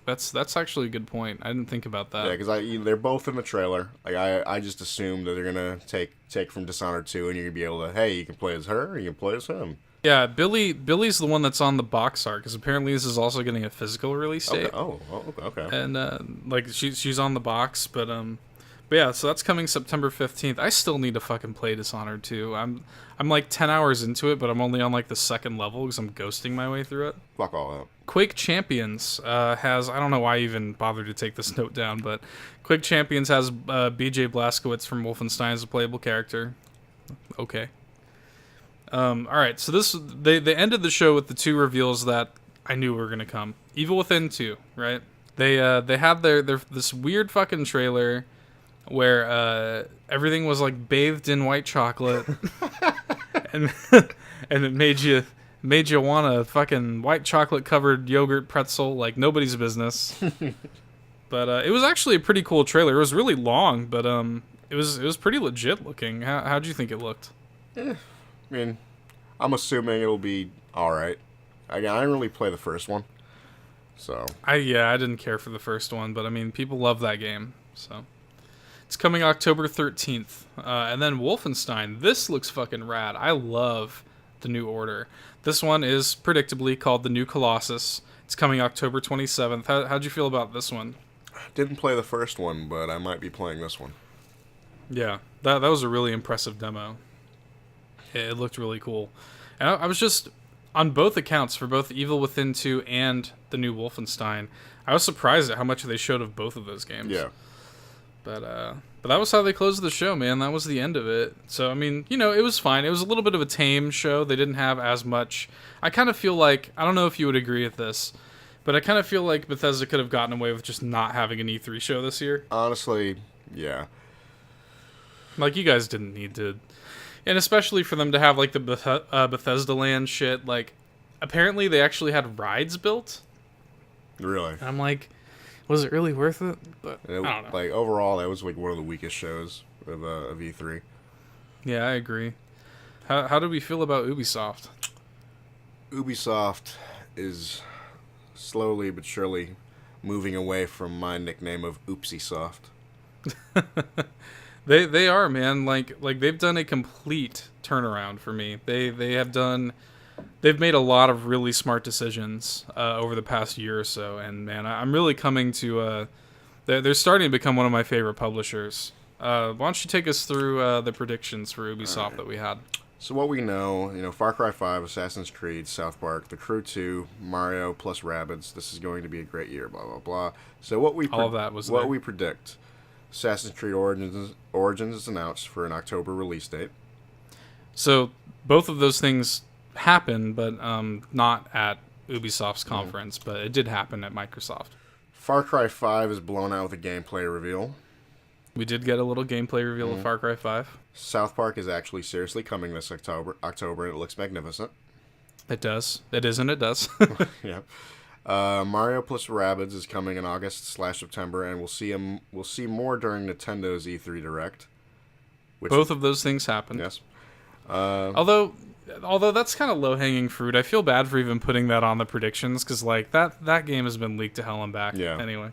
B: That's actually a good point. I didn't think about that.
A: Yeah, because they're both in the trailer. Like, I just assumed that they're going to take from Dishonored 2, and you're going to be able to, hey, you can play as her, or you can play as him.
B: Yeah, Billy's the one that's on the box art, because apparently this is also getting a physical release date.
A: Okay. Oh, okay.
B: And, like, she's on the box, but But yeah, so that's coming September 15th. I still need to fucking play Dishonored 2. I'm like 10 hours into it, but I'm only on like the second level because I'm ghosting my way through it.
A: Fuck all that.
B: Quake Champions has, I don't know why I even bothered to take this note down, but Quake Champions has BJ Blazkowicz from Wolfenstein as a playable character. Okay. Alright, so they ended the show with the 2 reveals that I knew were going to come. Evil Within 2, right? They had their this weird fucking trailer where everything was like bathed in white chocolate and and it made you want a fucking white chocolate covered yogurt pretzel like nobody's business. But it was actually a pretty cool trailer. It was really long, but it was pretty legit looking. How'd you think it looked?
A: I mean, I'm assuming it'll be all right. Again, I didn't really play the first one, so
B: I didn't care for the first one, but I mean, people love that game, so. It's coming October 13th. And then Wolfenstein. This looks fucking rad. I love the New Order. This one is predictably called The New Colossus. It's coming October 27th. How'd you feel about this one?
A: Didn't play the first one, but I might be playing this one.
B: Yeah, that was a really impressive demo. It looked really cool. And I was just, on both accounts, for both Evil Within 2 and the new Wolfenstein, I was surprised at how much they showed of both of those games.
A: Yeah.
B: But that was how they closed the show, man. That was the end of it. So, I mean, you know, it was fine. It was a little bit of a tame show. They didn't have as much. I kind of feel like, I don't know if you would agree with this, but I kind of feel like Bethesda could have gotten away with just not having an E3 show this year.
A: Honestly, yeah.
B: Like, you guys didn't need to. And especially for them to have, like, the Bethesda Land shit. Like, apparently they actually had rides built.
A: Really?
B: And I'm like, was it really worth it? But I don't know.
A: Like, overall, that was like one of the weakest shows of E3.
B: Yeah, I agree. How do we feel about Ubisoft?
A: Ubisoft is slowly but surely moving away from my nickname of Oopsie-soft.
B: They are, man. Like they've done a complete turnaround for me. They've made a lot of really smart decisions over the past year or so, and man, I'm really coming to. They're starting to become one of my favorite publishers. Why don't you take us through the predictions for Ubisoft that we had?
A: So what we know, Far Cry 5, Assassin's Creed, South Park, The Crew 2, Mario plus Rabbids. This is going to be a great year. Blah blah blah. So all
B: of that was
A: what
B: there.
A: we predict. Assassin's Creed Origins is announced for an October release date.
B: So both of those things happened, but not at Ubisoft's conference, but it did happen at Microsoft.
A: Far Cry 5 is blown out with a gameplay reveal.
B: We did get a little gameplay reveal of Far Cry 5.
A: South Park is actually seriously coming this October, and it looks magnificent.
B: It does. It is, and it does.
A: Yeah. Mario plus Rabbids is coming in August/September, and we'll see more during Nintendo's E3 Direct.
B: Both of those things happen.
A: Yes.
B: Although that's kind of low-hanging fruit. I feel bad for even putting that on the predictions, because like that game has been leaked to hell and back.
A: Yeah.
B: Anyway,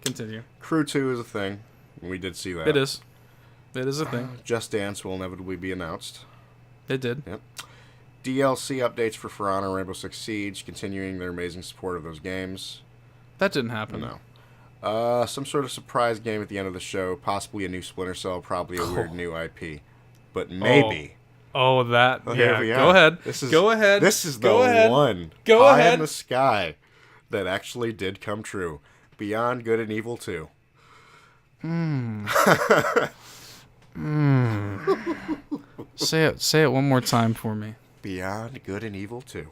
B: continue.
A: Crew 2 is a thing. We did see that.
B: It is. It is a thing.
A: Just Dance will inevitably be announced.
B: It did.
A: Yep. DLC updates for For Honor and Rainbow Six Siege, continuing their amazing support of those games.
B: That didn't happen.
A: No. Some sort of surprise game at the end of the show, possibly a new Splinter Cell, probably a weird new IP. But maybe.
B: Oh, that.
A: Oh,
B: yeah.
A: yeah.
B: Go ahead.
A: Go ahead. This is the one high in the sky that actually did come true. Beyond Good and Evil 2.
B: Say it one more time for me.
A: Beyond Good and Evil 2.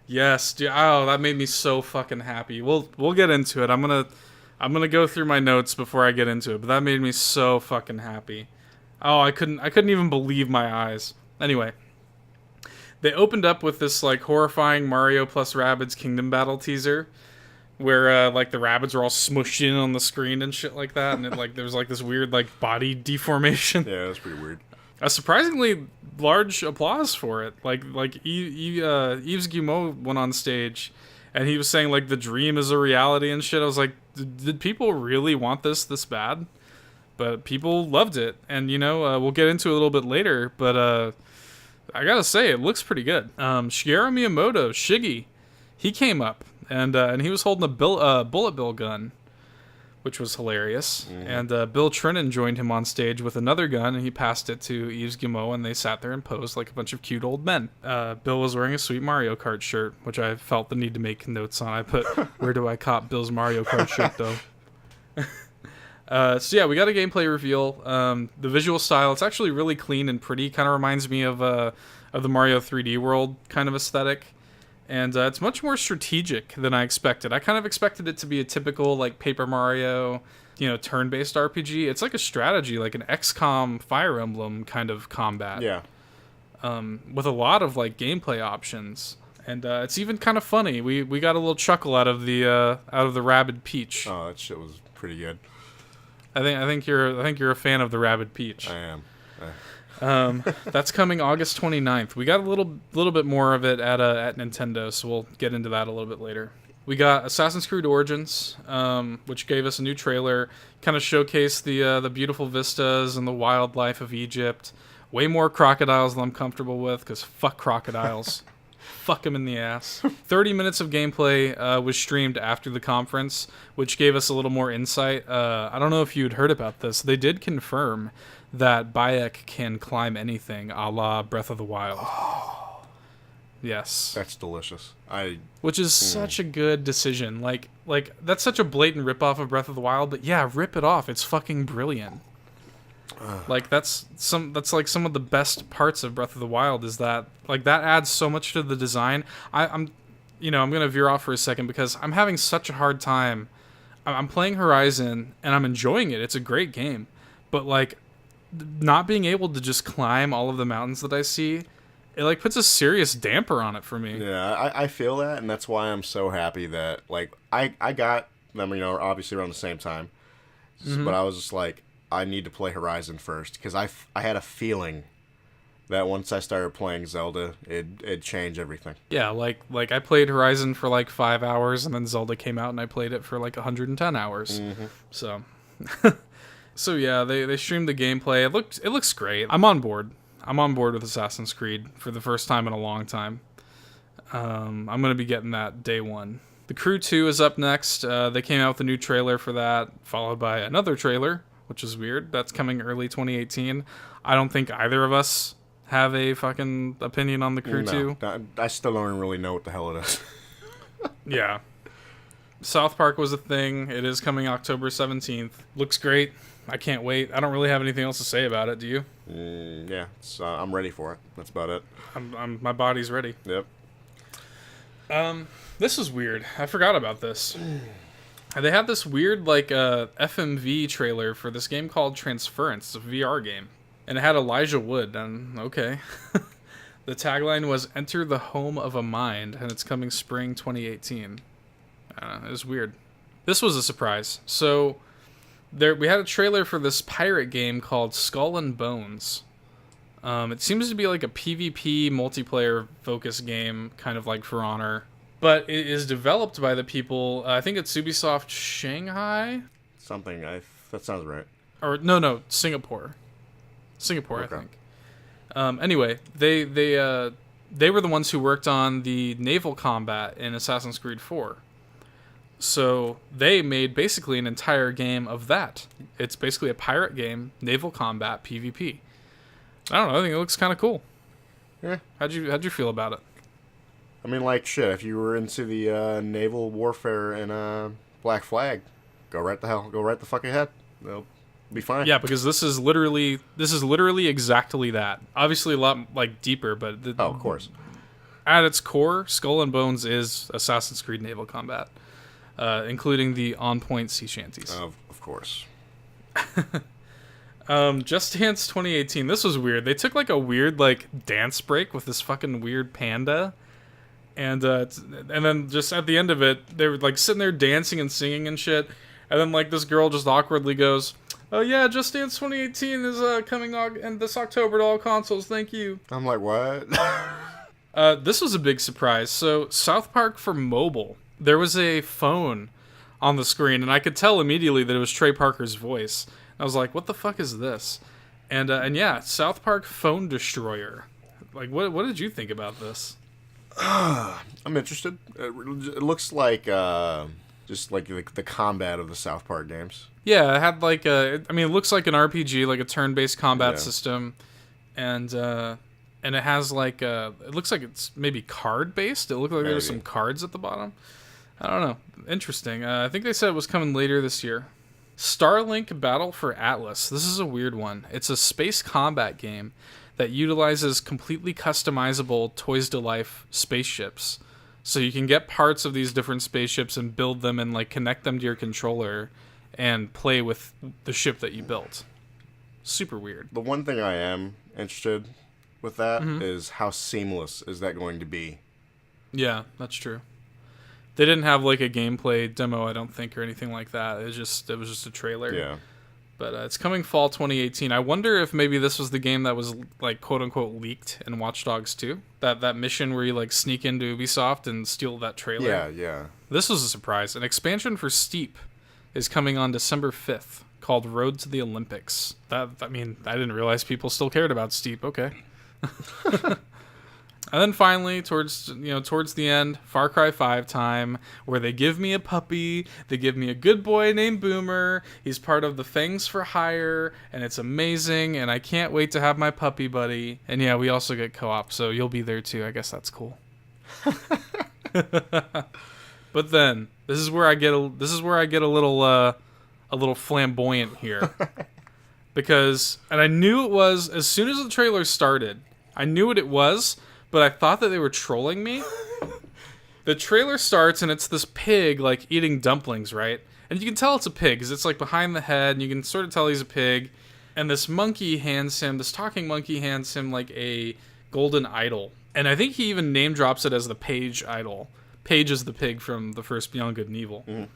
B: Yes, dude. Oh, that made me so fucking happy. We'll get into it. I'm gonna go through my notes before I get into it, but that made me so fucking happy. Oh, I couldn't even believe my eyes. Anyway, they opened up with this like horrifying Mario plus Rabbids Kingdom Battle teaser, where like the rabbits were all smushed in on the screen and shit like that, and there was like this weird like body deformation.
A: Yeah, that's pretty weird.
B: A surprisingly large applause for it. Like Yves Guillemot went on stage, and he was saying like the dream is a reality and shit. I was like, did people really want this bad? But people loved it, and we'll get into it a little bit later. But I gotta say, it looks pretty good. Shigeru Miyamoto, Shiggy, he came up, and he was holding a bullet bill gun. which was hilarious. And Bill Trinan joined him on stage with another gun, and he passed it to Yves Guillemot, and they sat there and posed like a bunch of cute old men. Bill was wearing a sweet Mario Kart shirt, which I felt the need to make notes on. I put, where do I cop Bill's Mario Kart shirt, though? So yeah, we got a gameplay reveal. The visual style, it's actually really clean and pretty. Kind of reminds me of the Mario 3D World kind of aesthetic. And it's much more strategic than I expected. I kind of expected it to be a typical like Paper Mario, turn-based RPG. It's like a strategy, like an XCOM Fire Emblem kind of combat.
A: Yeah.
B: With a lot of like gameplay options. And it's even kind of funny. We got a little chuckle out of the Rabid Peach.
A: Oh, that shit was pretty good.
B: I think you're a fan of the Rabid Peach.
A: I am.
B: That's coming August 29th. We got a little bit more of it at Nintendo, so we'll get into that a little bit later. We got Assassin's Creed Origins, which gave us a new trailer, kind of showcased the beautiful vistas and the wildlife of Egypt. Way more crocodiles than I'm comfortable with, because fuck crocodiles. Fuck them in the ass. 30 minutes of gameplay was streamed after the conference, which gave us a little more insight. I don't know if you'd heard about this. They did confirm that Bayek can climb anything, a la Breath of the Wild.
A: Oh,
B: yes.
A: that's delicious.
B: Which is such a good decision. Like that's such a blatant ripoff of Breath of the Wild, but yeah, rip it off. It's fucking brilliant. Like that's like some of the best parts of Breath of the Wild is that like that adds so much to the design. I'm gonna veer off for a second because I'm having such a hard time. I'm playing Horizon and I'm enjoying it. It's a great game, but like not being able to just climb all of the mountains that I see, it like puts a serious damper on it for me.
A: Yeah, I feel that, and that's why I'm so happy that like I got them, obviously around the same time, but I was just like, I need to play Horizon first because I had a feeling that once I started playing Zelda, it'd change everything.
B: Yeah, like I played Horizon for like 5 hours, and then Zelda came out, and I played it for like 110 hours. So, so yeah, they streamed the gameplay. It looks great. I'm on board. I'm on board with Assassin's Creed for the first time in a long time. I'm gonna be getting that day one. The Crew 2 is up next. They came out with a new trailer for that, followed by another trailer, which is weird. That's coming early 2018. I don't think either of us have a fucking opinion on the Crew 2.
A: I still don't really know what the hell it is.
B: Yeah. South Park was a thing. It is coming October 17th. Looks great. I can't wait. I don't really have anything else to say about it. Do you?
A: Yeah. I'm ready for it. That's about it.
B: My body's ready.
A: Yep.
B: This is weird. I forgot about this. They had this weird, like, FMV trailer for this game called Transference. It's a VR game. And it had Elijah Wood, and okay. The tagline was, "Enter the home of a mind," and it's coming spring 2018. I don't know, it was weird. This was a surprise. So, we had a trailer for this pirate game called Skull and Bones. It seems to be like a PvP multiplayer-focused game, kind of like For Honor. But it is developed by the people, I think it's Ubisoft Shanghai?
A: Something, that sounds right.
B: Or, no, Singapore. Singapore, okay. I think. Anyway, they were the ones who worked on the naval combat in Assassin's Creed 4. So they made basically an entire game of that. It's basically a pirate game, naval combat, PvP. I don't know, I think it looks kind of cool.
A: Yeah.
B: How'd you feel about it?
A: I mean, like, shit, if you were into the naval warfare in Black Flag, go right the fuck ahead. They'll be fine.
B: Yeah, because this is literally exactly that. Obviously a lot, like, deeper, but...
A: of course.
B: At its core, Skull and Bones is Assassin's Creed naval combat, including the on-point sea shanties.
A: Of course.
B: Just Dance 2018, this was weird. They took, like, a weird, like, dance break with this fucking weird panda... And then just at the end of it, they were like sitting there dancing and singing and shit. And then like this girl just awkwardly goes, "Oh yeah, Just Dance 2018 is coming and this October to all consoles. Thank you."
A: I'm like, what?
B: This was a big surprise. So South Park for mobile, there was a phone on the screen, and I could tell immediately that it was Trey Parker's voice. I was like, "What the fuck is this?" And yeah, South Park Phone Destroyer. Like, what did you think about this?
A: I'm interested. It looks like Just like the combat of the South Park games.
B: Yeah, it had like it looks like an RPG, like a turn-based combat system, and it has like it looks like it's maybe card-based. It looked like there were some cards at the bottom. I don't know. Interesting. I think they said it was coming later this year. Starlink Battle for Atlas. This is a weird one. It's a space combat game that utilizes completely customizable Toys to Life spaceships. So you can get parts of these different spaceships and build them and like connect them to your controller and play with the ship that you built. Super weird.
A: The one thing I am interested with that is how seamless is that going to be?
B: Yeah, that's true. They didn't have like a gameplay demo, I don't think, or anything like that. It was just a trailer.
A: Yeah.
B: But it's coming fall 2018. I wonder if maybe this was the game that was like quote unquote leaked in Watch Dogs 2. That mission where you like sneak into Ubisoft and steal that trailer.
A: Yeah, yeah.
B: This was a surprise. An expansion for Steep is coming on December 5th called Road to the Olympics. I didn't realize people still cared about Steep. Okay. And then finally, towards the end, Far Cry 5 time, where they give me a puppy, they give me a good boy named Boomer, he's part of the Fangs for Hire, and it's amazing, and I can't wait to have my puppy buddy. And yeah, we also get co-op, so you'll be there too. I guess that's cool. But then, this is where I get a little flamboyant here. Because, and I knew it was, as soon as the trailer started, I knew what it was, but I thought that they were trolling me. The trailer starts and it's this pig like eating dumplings, right? And you can tell it's a pig because it's like behind the head and you can sort of tell he's a pig. And this talking monkey hands him like a golden idol. And I think he even name drops it as the Page idol. Page is the pig from the first Beyond Good and Evil. Mm.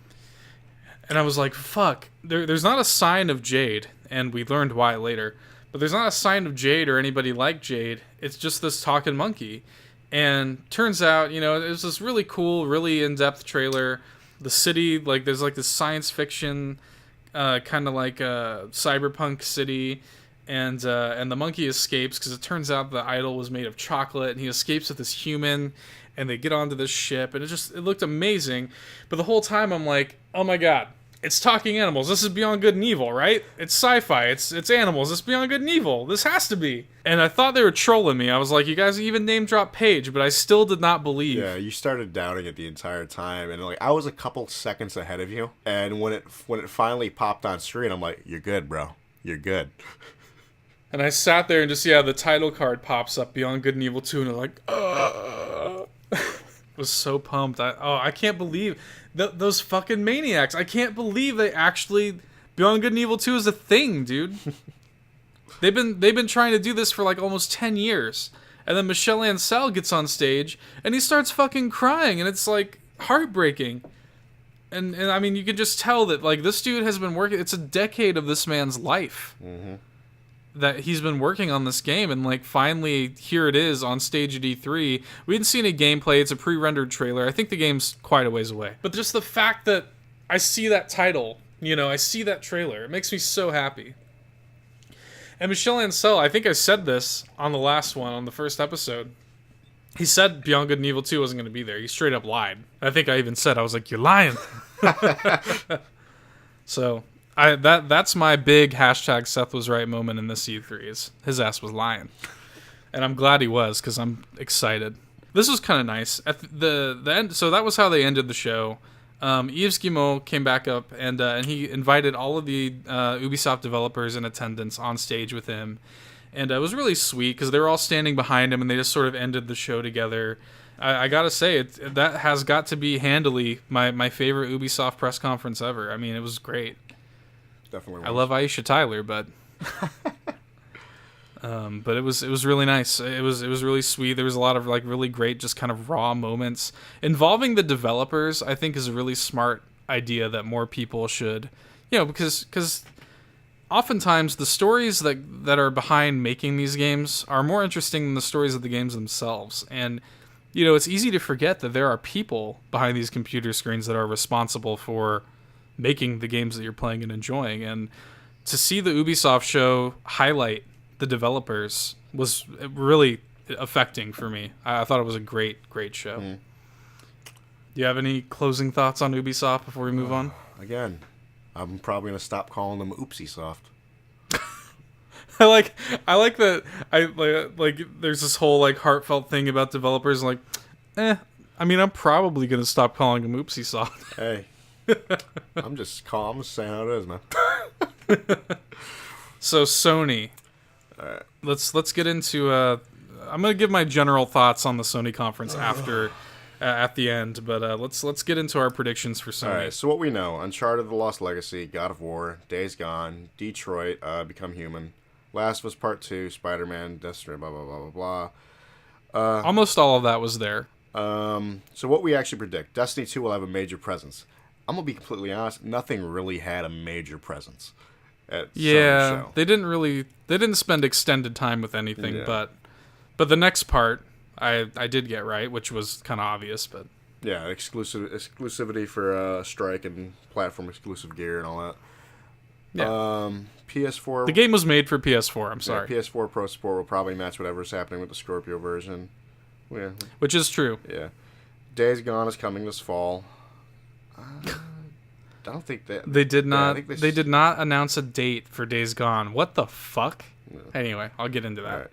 B: And I was like, fuck, there's not a sign of Jade. And we learned why later. But there's not a sign of Jade or anybody like Jade. It's just this talking monkey. And turns out, it was this really cool, really in-depth trailer. The city, like, there's like this science fiction, kind of like a cyberpunk city. And the monkey escapes because it turns out the idol was made of chocolate. And he escapes with this human. And they get onto this ship. And it looked amazing. But the whole time I'm like, oh my god. It's talking animals. This is Beyond Good and Evil, right? It's sci-fi. It's animals. It's Beyond Good and Evil. This has to be. And I thought they were trolling me. I was like, you guys even name drop Page, but I still did not believe.
A: Yeah, you started doubting it the entire time, and like I was a couple seconds ahead of you. And when it finally popped on screen, I'm like, you're good, bro. You're good.
B: And I sat there and just the title card pops up, Beyond Good and Evil 2, and I'm like, was so pumped. I can't believe those fucking maniacs. I can't believe they actually Beyond Good and Evil 2 is a thing, dude. They've been trying to do this for like almost 10 years. And then Michel Ancel gets on stage and he starts fucking crying and it's like heartbreaking. And I mean, you can just tell that like this dude has been working, it's a decade of this man's life. Mm-hmm. That he's been working on this game, and like finally here it is on stage at E3. We didn't see any gameplay. It's a pre-rendered trailer. I think the game's quite a ways away. But just the fact that I see that title, I see that trailer, it makes me so happy. And Michel Ancel, I think I said this on the last one, on the first episode. He said Beyond Good and Evil 2 wasn't going to be there. He straight up lied. I think I even said, I was like, you're lying. So... that's my big hashtag Seth Was Right moment in this E3 is his ass was lying. And I'm glad he was because I'm excited. This was kind of nice. At the end, so that was how they ended the show. Yves Guillemot came back up and he invited all of the Ubisoft developers in attendance on stage with him. And it was really sweet because they were all standing behind him and they just sort of ended the show together. I gotta say, that has got to be handily my favorite Ubisoft press conference ever. I mean, it was great.
A: Definitely.
B: I love Aisha Tyler, but it was really nice. It was really sweet. There was a lot of like really great, just kind of raw moments involving the developers. I think is a really smart idea that more people should, because oftentimes the stories that are behind making these games are more interesting than the stories of the games themselves. And it's easy to forget that there are people behind these computer screens that are responsible for making the games that you're playing and enjoying. And to see the Ubisoft show highlight the developers was really affecting for me. I thought it was a great show. Do you have any closing thoughts on Ubisoft before we move on?
A: Again, I'm probably gonna stop calling them Oopsie-soft.
B: I like that. Like there's this whole like heartfelt thing about developers. Like, I mean, I'm probably gonna stop calling them Oopsie-soft.
A: Hey, I'm just saying how it is, man.
B: So Sony.
A: Alright.
B: Let's get into. I'm gonna give my general thoughts on the Sony conference after. At the end, but let's get into our predictions for Sony.
A: All right, so what we know: Uncharted: The Lost Legacy, God of War, Days Gone, Detroit, Become Human, Last of Us Part 2, Spider-Man, Death Stranding, blah blah blah blah blah.
B: Almost all of that was there.
A: So what we actually predict: Destiny 2 will have a major presence. I'm gonna be completely honest; nothing really had a major presence at Sony show.
B: They didn't spend extended time with anything, but the next part. I did get right, which was kind of obvious, but
A: yeah, exclusivity for Strike and platform exclusive gear and all that. Yeah. PS4.
B: The game was made for PS4. I'm sorry.
A: Yeah, PS4 Pro Support will probably match whatever's happening with the Scorpio version. Yeah.
B: Which is true.
A: Yeah. Days Gone is coming this fall. I don't think that
B: they did not. They did not announce a date for Days Gone. What the fuck? Yeah. Anyway, I'll get into that.
A: All right.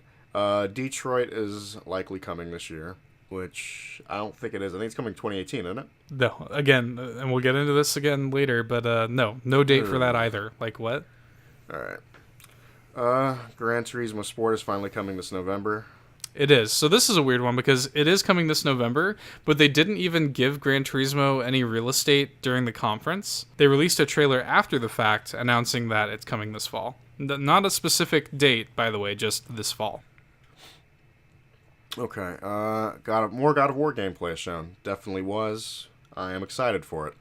A: Detroit is likely coming this year, which I don't think it is. I think it's coming 2018, isn't it?
B: No, again, and we'll get into this again later, but no date for that either. Like what?
A: All right. Gran Turismo Sport is finally coming this November.
B: It is. So this is a weird one because it is coming this November, but they didn't even give Gran Turismo any real estate during the conference. They released a trailer after the fact announcing that it's coming this fall. Not a specific date, by the way, just this fall.
A: Okay, more God of War gameplay is shown. Definitely was. I am excited for it.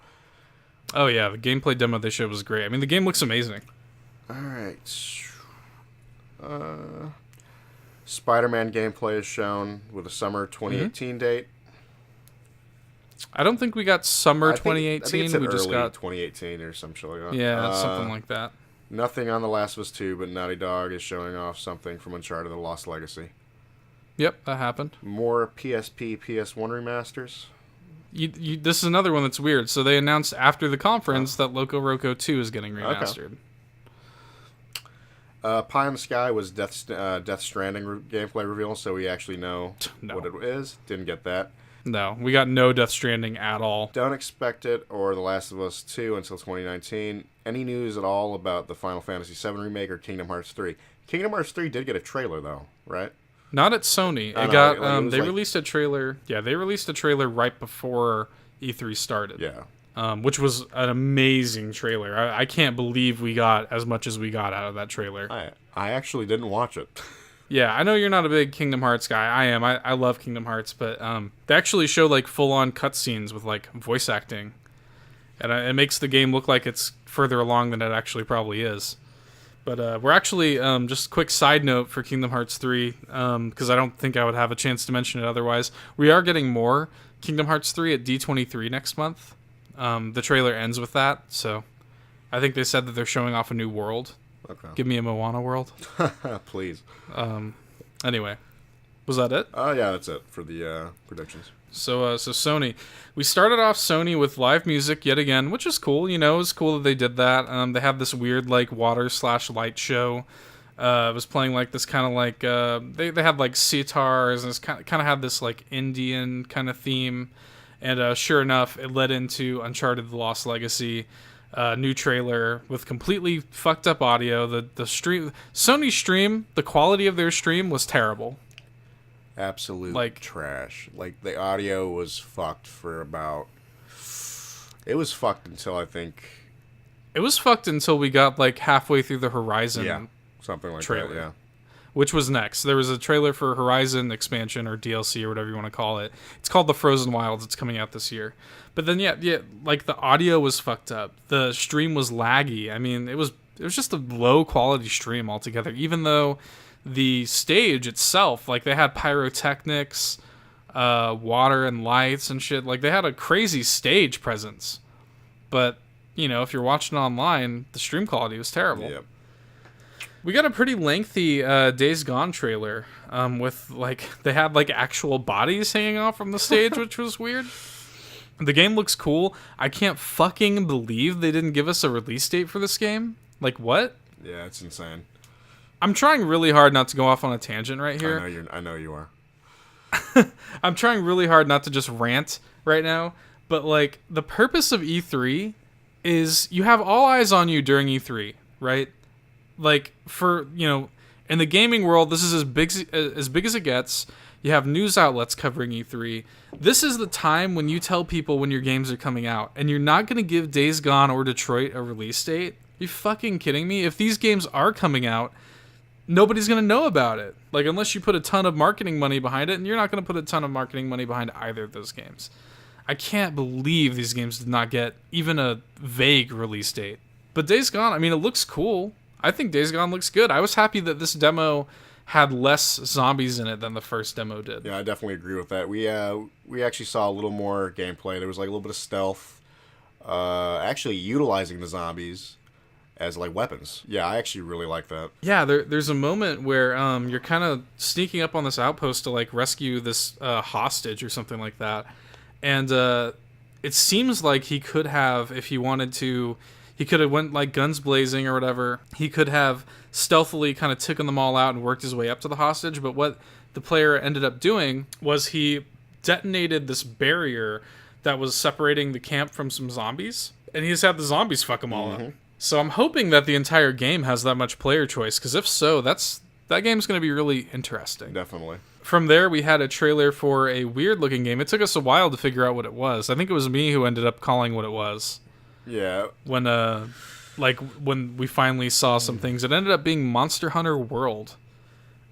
B: Oh yeah, the gameplay demo they showed was great. I mean, the game looks amazing.
A: All right. Spider-Man gameplay is shown with a summer 2018 date.
B: I don't think we got summer 2018.
A: I think it said
B: we
A: early
B: just got
A: 2018 or something like that.
B: Yeah, something like that.
A: Nothing on The Last of Us 2, but Naughty Dog is showing off something from Uncharted: The Lost Legacy.
B: Yep, that happened.
A: More PSP, PS1 remasters.
B: This is another one that's weird. So they announced after the conference that Loco Roco 2 is getting remastered.
A: Okay. Pie in the Sky was Death Stranding gameplay reveal, so we actually know what it is. Didn't get that.
B: No, we got no Death Stranding at all.
A: Don't expect it or The Last of Us 2 until 2019. Any news at all about the Final Fantasy VII Remake or Kingdom Hearts 3? Kingdom Hearts 3 did get a trailer, though, right?
B: Not at Sony. They released a trailer. Yeah, they released a trailer right before E3 started.
A: Yeah.
B: Which was an amazing trailer. I can't believe we got as much as we got out of that trailer.
A: I actually didn't watch it.
B: Yeah, I know you're not a big Kingdom Hearts guy. I am. I love Kingdom Hearts, but they actually show like full-on cutscenes with like voice acting, and it makes the game look like it's further along than it actually probably is. But we're actually, just a quick side note for Kingdom Hearts 3, because I don't think I would have a chance to mention it otherwise. We are getting more Kingdom Hearts 3 at D23 next month. The trailer ends with that, so I think they said that they're showing off a new world.
A: Okay.
B: Give me a Moana world.
A: Please.
B: Anyway, was that it?
A: Yeah, that's it for the predictions.
B: So Sony, we started off Sony with live music yet again, which is cool. You know, it's cool that they did that. They have this weird like water/light show. It was playing like this kind of like they had like sitars and it's kind of had this like Indian kind of theme. And sure enough, it led into Uncharted: The Lost Legacy. New trailer with completely fucked up audio. The stream, Sony stream, the quality of their stream was terrible.
A: Absolute trash. Like the audio was fucked for about. It was fucked until I think.
B: It was fucked until we got like halfway through the Horizon.
A: Something like
B: trailer,
A: that. Yeah.
B: Which was next. There was a trailer for Horizon expansion or DLC or whatever you want to call it. It's called The Frozen Wilds. It's coming out this year. But then yeah, like the audio was fucked up. The stream was laggy. I mean, it was just a low quality stream altogether. Even though the stage itself, like they had pyrotechnics, water and lights and shit. Like they had a crazy stage presence. But, you know, if you're watching online, the stream quality was terrible.
A: Yep.
B: We got a pretty lengthy Days Gone trailer with, like, they had, like, actual bodies hanging off from the stage, which was weird. The game looks cool. I can't fucking believe they didn't give us a release date for this game. Like, what?
A: Yeah, it's insane.
B: I'm trying really hard not to go off on a tangent right here.
A: I know you are.
B: I'm trying really hard not to just rant right now. But, like, the purpose of E3 is you have all eyes on you during E3, right? Like, for, you know, in the gaming world, this is as big as it gets. You have news outlets covering E3. This is the time when you tell people when your games are coming out. And you're not going to give Days Gone or Detroit a release date? You fucking kidding me? If these games are coming out, nobody's going to know about it. Like, unless you put a ton of marketing money behind it, and you're not going to put a ton of marketing money behind either of those games. I can't believe these games did not get even a vague release date. But Days Gone, I mean, it looks cool. I think Days Gone looks good. I was happy that this demo had less zombies in it than the first demo did.
A: Yeah, I definitely agree with that. We actually saw a little more gameplay. There was like a little bit of stealth, actually utilizing the zombies as like weapons. Yeah, I actually really like that.
B: Yeah, there's a moment where you're kind of sneaking up on this outpost to like rescue this hostage or something like that, and it seems like he could have, if he wanted to, he could have went like guns blazing or whatever. He could have stealthily kind of taken them all out and worked his way up to the hostage. But what the player ended up doing was he detonated this barrier that was separating the camp from some zombies, and he just had the zombies fuck them all up. So I'm hoping that the entire game has that much player choice, because if so, that game's going to be really interesting.
A: Definitely.
B: From there, we had a trailer for a weird-looking game. It took us a while to figure out what it was. I think it was me who ended up calling what it was.
A: Yeah.
B: When we finally saw some things, it ended up being Monster Hunter World,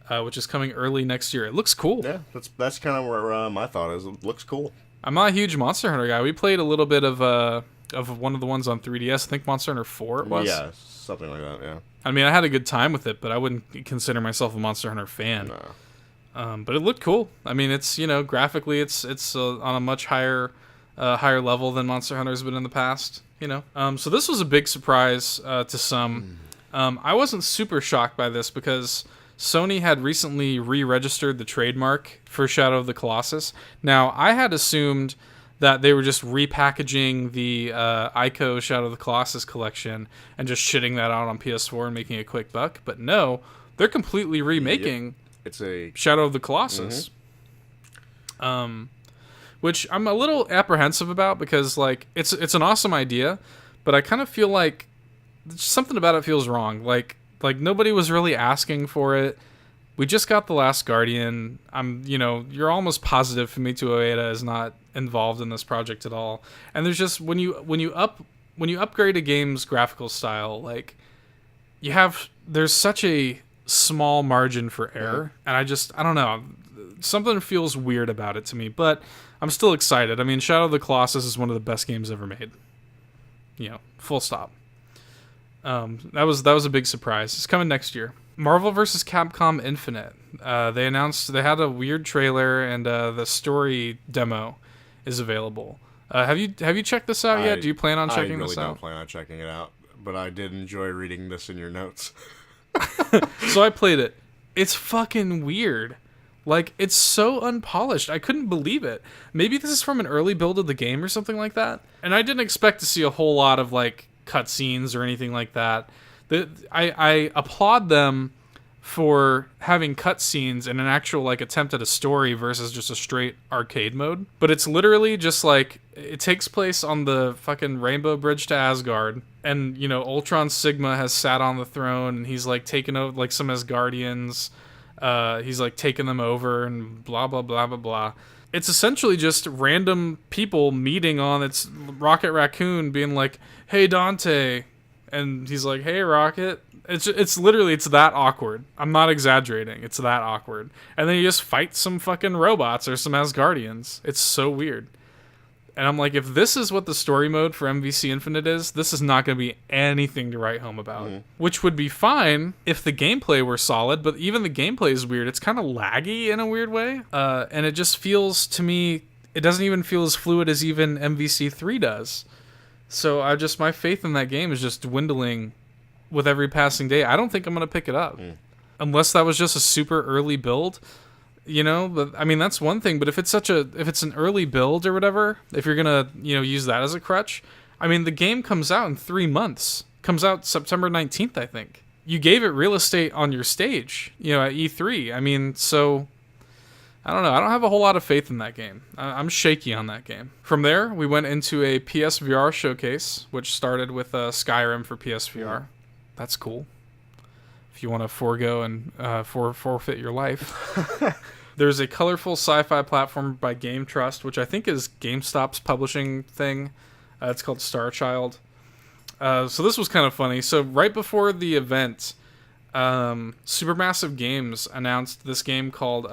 B: which is coming early next year. It looks cool.
A: Yeah, that's kind of where my thought is. It looks cool.
B: I'm not a huge Monster Hunter guy. We played a little bit of one of the ones on 3DS. I think Monster Hunter 4 it was.
A: Yeah, something like that, yeah.
B: I mean, I had a good time with it, but I wouldn't consider myself a Monster Hunter fan.
A: No.
B: But it looked cool. I mean, it's, you know, graphically it's on a much higher level than Monster Hunter's been in the past, you know. So this was a big surprise to some. I wasn't super shocked by this because Sony had recently re-registered the trademark for Shadow of the Colossus. Now, I had assumed that they were just repackaging the Ico Shadow of the Colossus collection and just shitting that out on PS4 and making a quick buck. But no, they're completely remaking
A: It's a
B: Shadow of the Colossus. Which I'm a little apprehensive about because, like, it's an awesome idea, but I kind of feel like something about it feels wrong. Like nobody was really asking for it. We just got The Last Guardian. You're almost positive Fumito Ueda is not involved in this project at all. And there's just when you upgrade a game's graphical style, like there's such a small margin for error, and I don't know. Something feels weird about it to me, but I'm still excited. I mean, Shadow of the Colossus is one of the best games ever made. You know, full stop. That was a big surprise. It's coming next year. Marvel vs. Capcom Infinite. They announced they had a weird trailer, and the story demo is available. Have you checked this out yet? Do you plan on checking this out?
A: I really don't plan on checking it out, but I did enjoy reading this in your notes.
B: So I played it. It's fucking weird. Like, it's so unpolished. I couldn't believe it. Maybe this is from an early build of the game or something like that. And I didn't expect to see a whole lot of, like, cutscenes or anything like that. I applaud them for having cutscenes and an actual, like, attempt at a story versus just a straight arcade mode. But it's literally just, like, it takes place on the fucking Rainbow Bridge to Asgard. And, you know, Ultron Sigma has sat on the throne, and he's, like, taken over, like, some Asgardians. He's, like, taking them over and blah, blah, blah, blah, blah. It's essentially just random people meeting on its Rocket Raccoon being like, hey, Dante. And he's like, hey, Rocket. It's literally, it's that awkward. I'm not exaggerating. It's that awkward. And then you just fight some fucking robots or some Asgardians. It's so weird. And I'm like, if this is what the story mode for MVC Infinite is, this is not going to be anything to write home about. Which would be fine if the gameplay were solid, but even the gameplay is weird. It's kind of laggy in a weird way. And it just feels, to me, it doesn't even feel as fluid as even MVC 3 does. So my faith in that game is just dwindling with every passing day. I don't think I'm going to pick it up. Unless that was just a super early build. But I mean, that's one thing. But if it's an early build or whatever, if you're gonna, use that as a crutch, I mean, the game comes out in 3 months. Comes out September 19th, I think. You gave it real estate on your stage, at E3. I mean, so I don't know. I don't have a whole lot of faith in that game. I'm shaky on that game. From there, we went into a PSVR showcase, which started with Skyrim for PSVR. That's cool. If you want to forego and forfeit your life. There's a colorful sci-fi platform by Game Trust, which I think is GameStop's publishing thing. It's called Star Child. So this was kind of funny. So right before the event, Supermassive Games announced this game called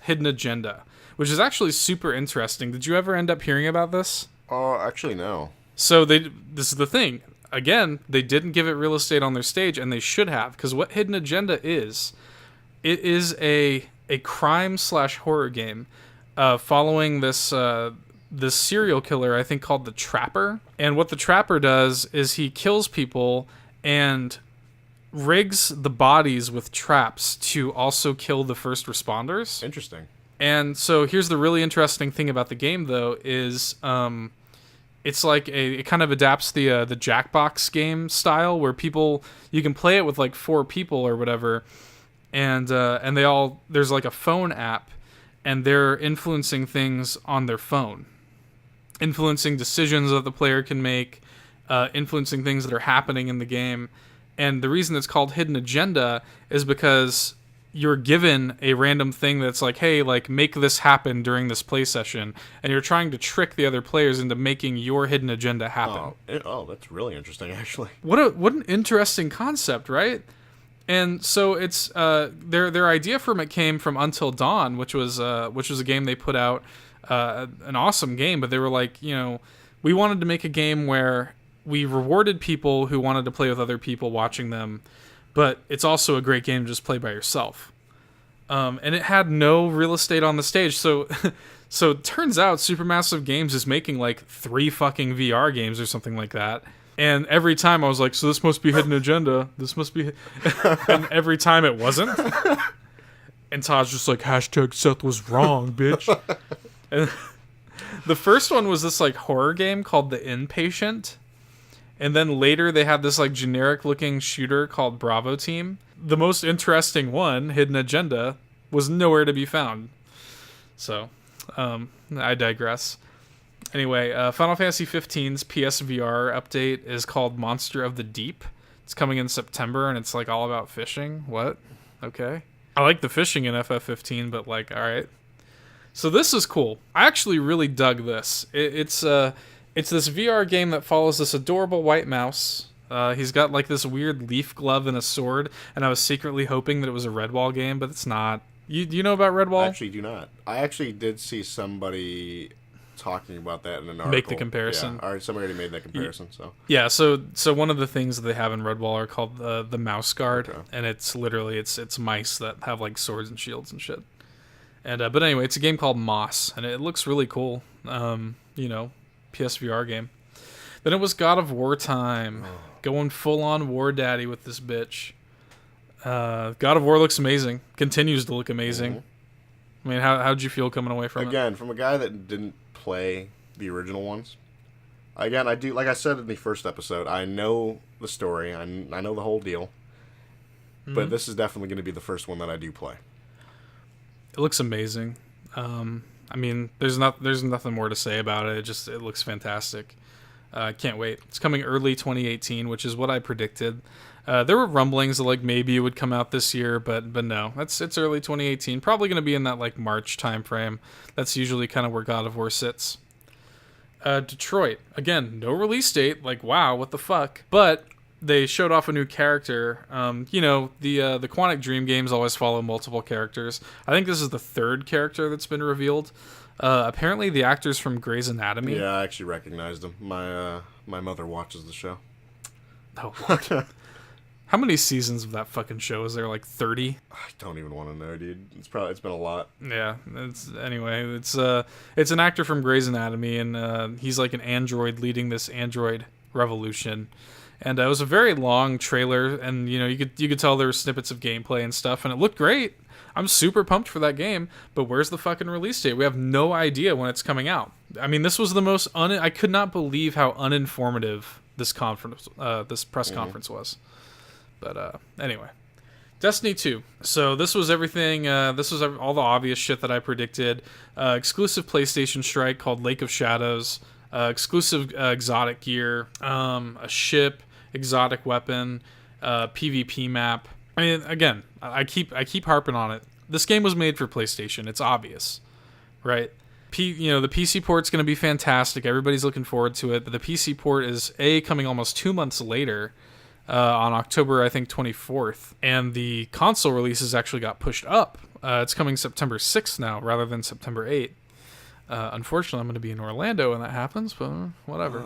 B: Hidden Agenda, which is actually super interesting. Did you ever end up hearing about this?
A: Actually, no.
B: So this is the thing. Again, they didn't give it real estate on their stage, and they should have, because what Hidden Agenda is, it is a crime/horror game following this serial killer, I think, called the Trapper. And what the Trapper does is he kills people and rigs the bodies with traps to also kill the first responders.
A: Interesting.
B: And so here's the really interesting thing about the game, though, is it's like it kind of adapts the Jackbox game style, where you can play it with like 4 people or whatever, and there's like a phone app, and they're influencing things on their phone, influencing decisions that the player can make, influencing things that are happening in the game. And the reason it's called Hidden Agenda is because you're given a random thing that's like, hey, like, make this happen during this play session, and you're trying to trick the other players into making your hidden agenda happen.
A: Oh, that's really interesting, actually.
B: What an interesting concept, right? And so it's their idea from it came from Until Dawn, which was a game they put out, an awesome game, but they were like, we wanted to make a game where we rewarded people who wanted to play with other people watching them, but it's also a great game to just play by yourself. And it had no real estate on the stage. So it turns out Supermassive Games is making like 3 fucking VR games or something like that. And every time I was like, so this must be Hidden Agenda. This must be... And every time it wasn't. And Todd's just like, #Seth was wrong, bitch. And the first one was this like horror game called The Inpatient. And then later they had this like generic looking shooter called Bravo Team. The most interesting one, Hidden Agenda, was nowhere to be found. So, I digress. Anyway, Final Fantasy XV's PSVR update is called Monster of the Deep. It's coming in September, and it's like all about fishing. What? Okay. I like the fishing in FF15, but like, all right. So this is cool. I actually really dug this. It's this VR game that follows this adorable white mouse. He's got like this weird leaf glove and a sword, and I was secretly hoping that it was a Redwall game, but it's not. You know about Redwall?
A: I actually do not. I actually did see somebody talking about that in an article.
B: Make the comparison.
A: Yeah, somebody already made that comparison. So
B: yeah, so one of the things that they have in Redwall are called the mouse guard, okay. And it's literally it's mice that have like swords and shields and shit. And but anyway, it's a game called Moss, and it looks really cool. PSVR game. Then it was God of War time. Going full on War Daddy with this bitch. God of War looks amazing. Continues to look amazing. Mm-hmm. I mean, how'd you feel coming away from it?
A: Again, from a guy that didn't play the original ones. Again, I do, like I said in the first episode, I know the story. I know the whole deal. Mm-hmm. But this is definitely going to be the first one that I do play.
B: It looks amazing. I mean, there's nothing more to say about it. It looks fantastic. I can't wait. It's coming early 2018, which is what I predicted. There were rumblings that like maybe it would come out this year, but no, it's early 2018. Probably going to be in that like March time frame. That's usually kind of where God of War sits. Detroit, again, no release date. Like, wow, what the fuck? But they showed off a new character. The Quantic Dream games always follow multiple characters. I think this is the 3rd character that's been revealed. Apparently the actor's from Grey's Anatomy.
A: Yeah, I actually recognized him. My mother watches the show.
B: Oh, Lord. How many seasons of that fucking show is there? Like 30?
A: I don't even want to know, dude. It's been a lot.
B: Yeah. It's an actor from Grey's Anatomy, and he's like an android leading this android revolution. And it was a very long trailer, and you could tell there were snippets of gameplay and stuff, and it looked great. I'm super pumped for that game, but where's the fucking release date? We have no idea when it's coming out. I mean, this was the most I could not believe how uninformative this press conference was. But anyway, Destiny 2. So this was everything. This was all the obvious shit that I predicted. Exclusive PlayStation strike called Lake of Shadows. Exclusive exotic gear. A ship, exotic weapon, PvP map. I mean, again, I keep harping on it. This game was made for PlayStation. It's obvious, right? The PC port's going to be fantastic. Everybody's looking forward to it. But the PC port is coming almost 2 months later, on October, I think, 24th. And the console releases actually got pushed up. It's coming September 6th now, rather than September 8th. Unfortunately, I'm going to be in Orlando when that happens, but whatever.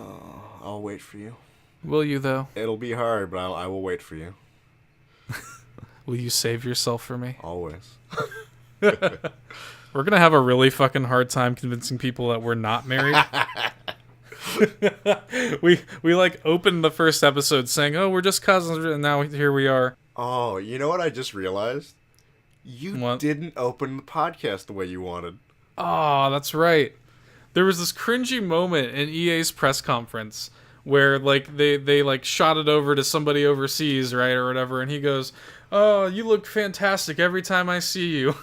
A: I'll wait for you. Will
B: you, though?
A: It'll be hard, but I will wait for you.
B: Will you save yourself for me?
A: Always.
B: We're going to have a really fucking hard time convincing people that we're not married. we opened the first episode saying, oh, we're just cousins, and now here we are.
A: Oh, you know what I just realized? You didn't open the podcast the way you wanted.
B: Oh, that's right. There was this cringy moment in EA's press conference where they shot it over to somebody overseas, right, or whatever, and he goes, oh, you look fantastic every time I see you.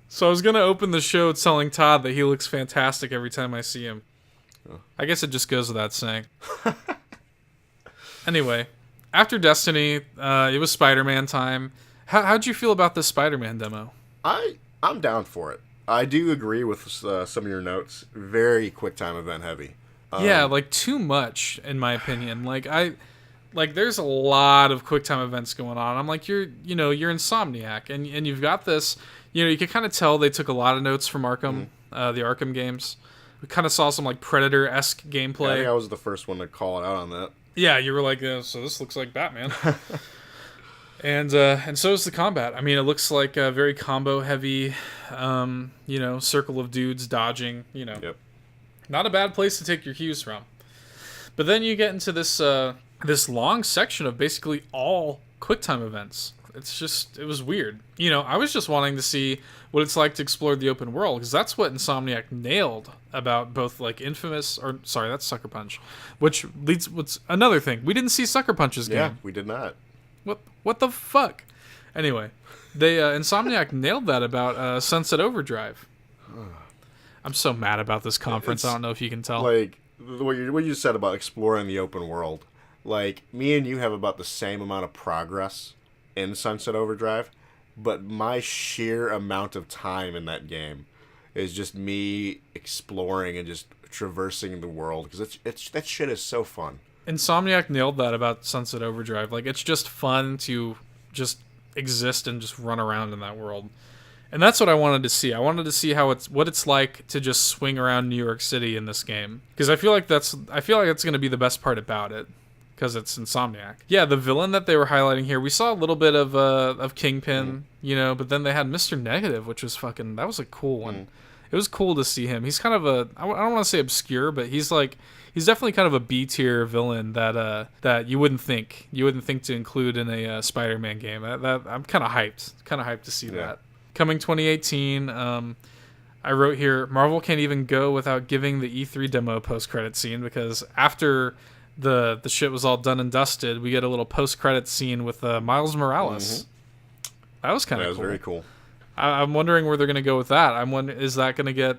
B: So I was going to open the show telling Todd that he looks fantastic every time I see him. Oh. I guess it just goes without saying. Anyway, after Destiny, it was Spider-Man time. How'd you feel about this Spider-Man demo?
A: I'm down for it. I do agree with some of your notes. Very quick time event heavy.
B: Yeah, too much, in my opinion. There's a lot of quick time events going on. I'm like, you're Insomniac, and you've got this. You can kind of tell they took a lot of notes from Arkham, the Arkham games. We kind of saw some Predator-esque gameplay.
A: Yeah, I think I was the first one to call it out on that.
B: Yeah, you were like, so this looks like Batman. And so is the combat. I mean, it looks like a very combo heavy, circle of dudes dodging.
A: Yep. Not
B: a bad place to take your cues from. But then you get into this long section of basically all QuickTime events. It was weird. I was just wanting to see what it's like to explore the open world, because that's what Insomniac nailed about both Infamous, that's Sucker Punch, what's another thing. We didn't see Sucker Punch's game.
A: Yeah, we did not.
B: What the fuck? Anyway, they Insomniac nailed that about Sunset Overdrive. I'm so mad about this conference. I don't know if you can tell.
A: What you said about exploring the open world. Me and you have about the same amount of progress in Sunset Overdrive, but my sheer amount of time in that game is just me exploring and just traversing the world, because that shit is so fun.
B: Insomniac nailed that about Sunset Overdrive. It's just fun to just exist and just run around in that world. And that's what I wanted to see. I wanted to see what it's like to just swing around New York City in this game, because I feel like that's going to be the best part about it, because it's Insomniac. Yeah, the villain that they were highlighting here, we saw a little bit of Kingpin, but then they had Mr. Negative, which was that was a cool one. It was cool to see him. He's kind of I don't want to say obscure, but he's definitely kind of a B-tier villain that you wouldn't think to include in a Spider-Man game. I'm kind of hyped to see that. Coming 2018, I wrote here, Marvel can't even go without giving the E3 demo post-credit scene, because after the shit was all done and dusted, we get a little post-credit scene with Miles Morales. That was kind of cool. That was very cool. I'm wondering where they're going to go with that. Is that going to get,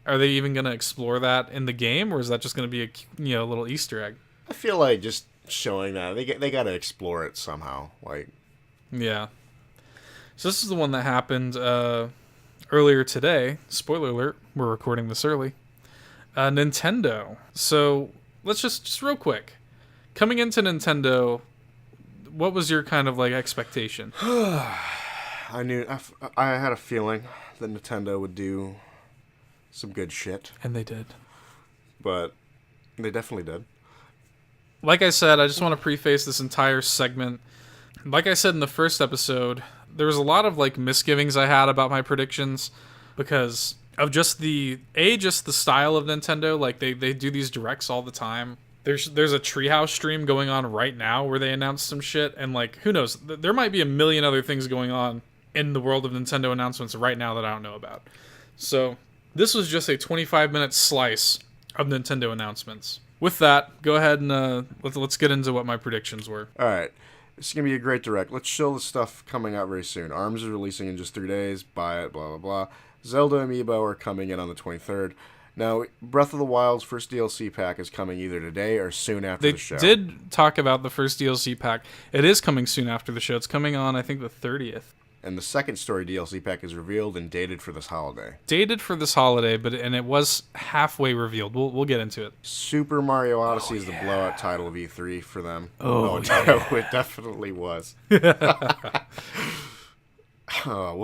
B: are they even going to explore that in the game, or is that just going to be a little Easter egg?
A: I feel like just showing that they got to explore it somehow.
B: Yeah. So this is the one that happened earlier today. Spoiler alert, we're recording this early. Nintendo. So let's just real quick. Coming into Nintendo, what was your kind of expectation?
A: I had a feeling that Nintendo would do some good shit.
B: And they did.
A: But they definitely did.
B: Like I said, I just want to preface this entire segment. Like I said in the first episode, there was a lot of misgivings I had about my predictions, because of just the style of Nintendo. They do these directs all the time, There's a Treehouse stream going on right now where they announced some shit, and like, who knows? There might be a million other things going on in the world of Nintendo announcements right now that I don't know about. So this was just a 25-minute slice of Nintendo announcements. With that, go ahead and let's get into what my predictions were.
A: All right. This is going to be a great direct. Let's show the stuff coming out very soon. ARMS is releasing in just 3 days. Buy it, blah, blah, blah. Zelda Amiibo are coming in on the 23rd. Now, Breath of the Wild's first DLC pack is coming either today or soon after the show.
B: They did talk about the first DLC pack. It is coming soon after the show. It's coming on, I think, the 30th.
A: And the second story DLC pack is revealed and dated for this holiday.
B: Dated for this holiday, and it was halfway revealed. We'll get into it.
A: Super Mario Odyssey is the blowout title of E3 for them.
B: Oh,
A: no, it definitely was. We'll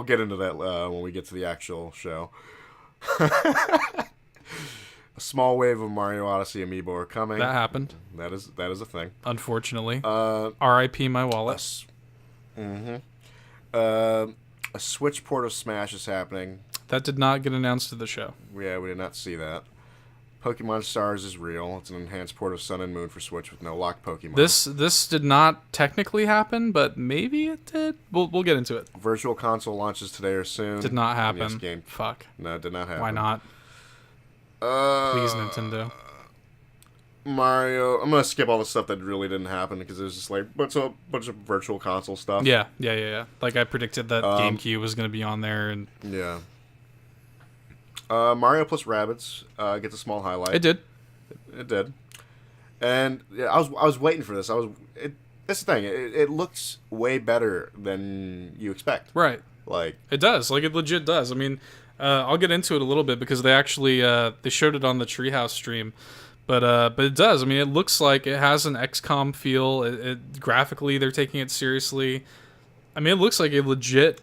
A: get into that when we get to the actual show. A small wave of Mario Odyssey amiibo are coming.
B: That happened.
A: That is a thing.
B: Unfortunately. R.I.P. my wallet.
A: A Switch port of Smash is happening.
B: That did not get announced at the show.
A: Yeah, we did not see that. Pokemon Stars is real. It's an enhanced port of Sun and Moon for Switch with no locked Pokemon.
B: This did not technically happen, but maybe it did. We'll get into it.
A: Virtual Console launches today or soon.
B: Did not happen.
A: NES game.
B: Fuck.
A: No, it did not happen.
B: Why not? Please, Nintendo.
A: Mario. I'm gonna skip all the stuff that really didn't happen because it was just like bunch of Virtual Console stuff.
B: Yeah. Like I predicted that GameCube was gonna be on there, and
A: yeah. Mario plus Rabbids gets a small highlight.
B: it did.
A: It did. And yeah, I was waiting for this. That's the thing. It looks way better than you expect.
B: Right.
A: Like
B: it does. Like it legit does. I mean, I'll get into it a little bit because they actually they showed it on the Treehouse stream, but it does. I mean, it looks like it has an XCOM feel. It graphically they're taking it seriously. I mean, it looks like a legit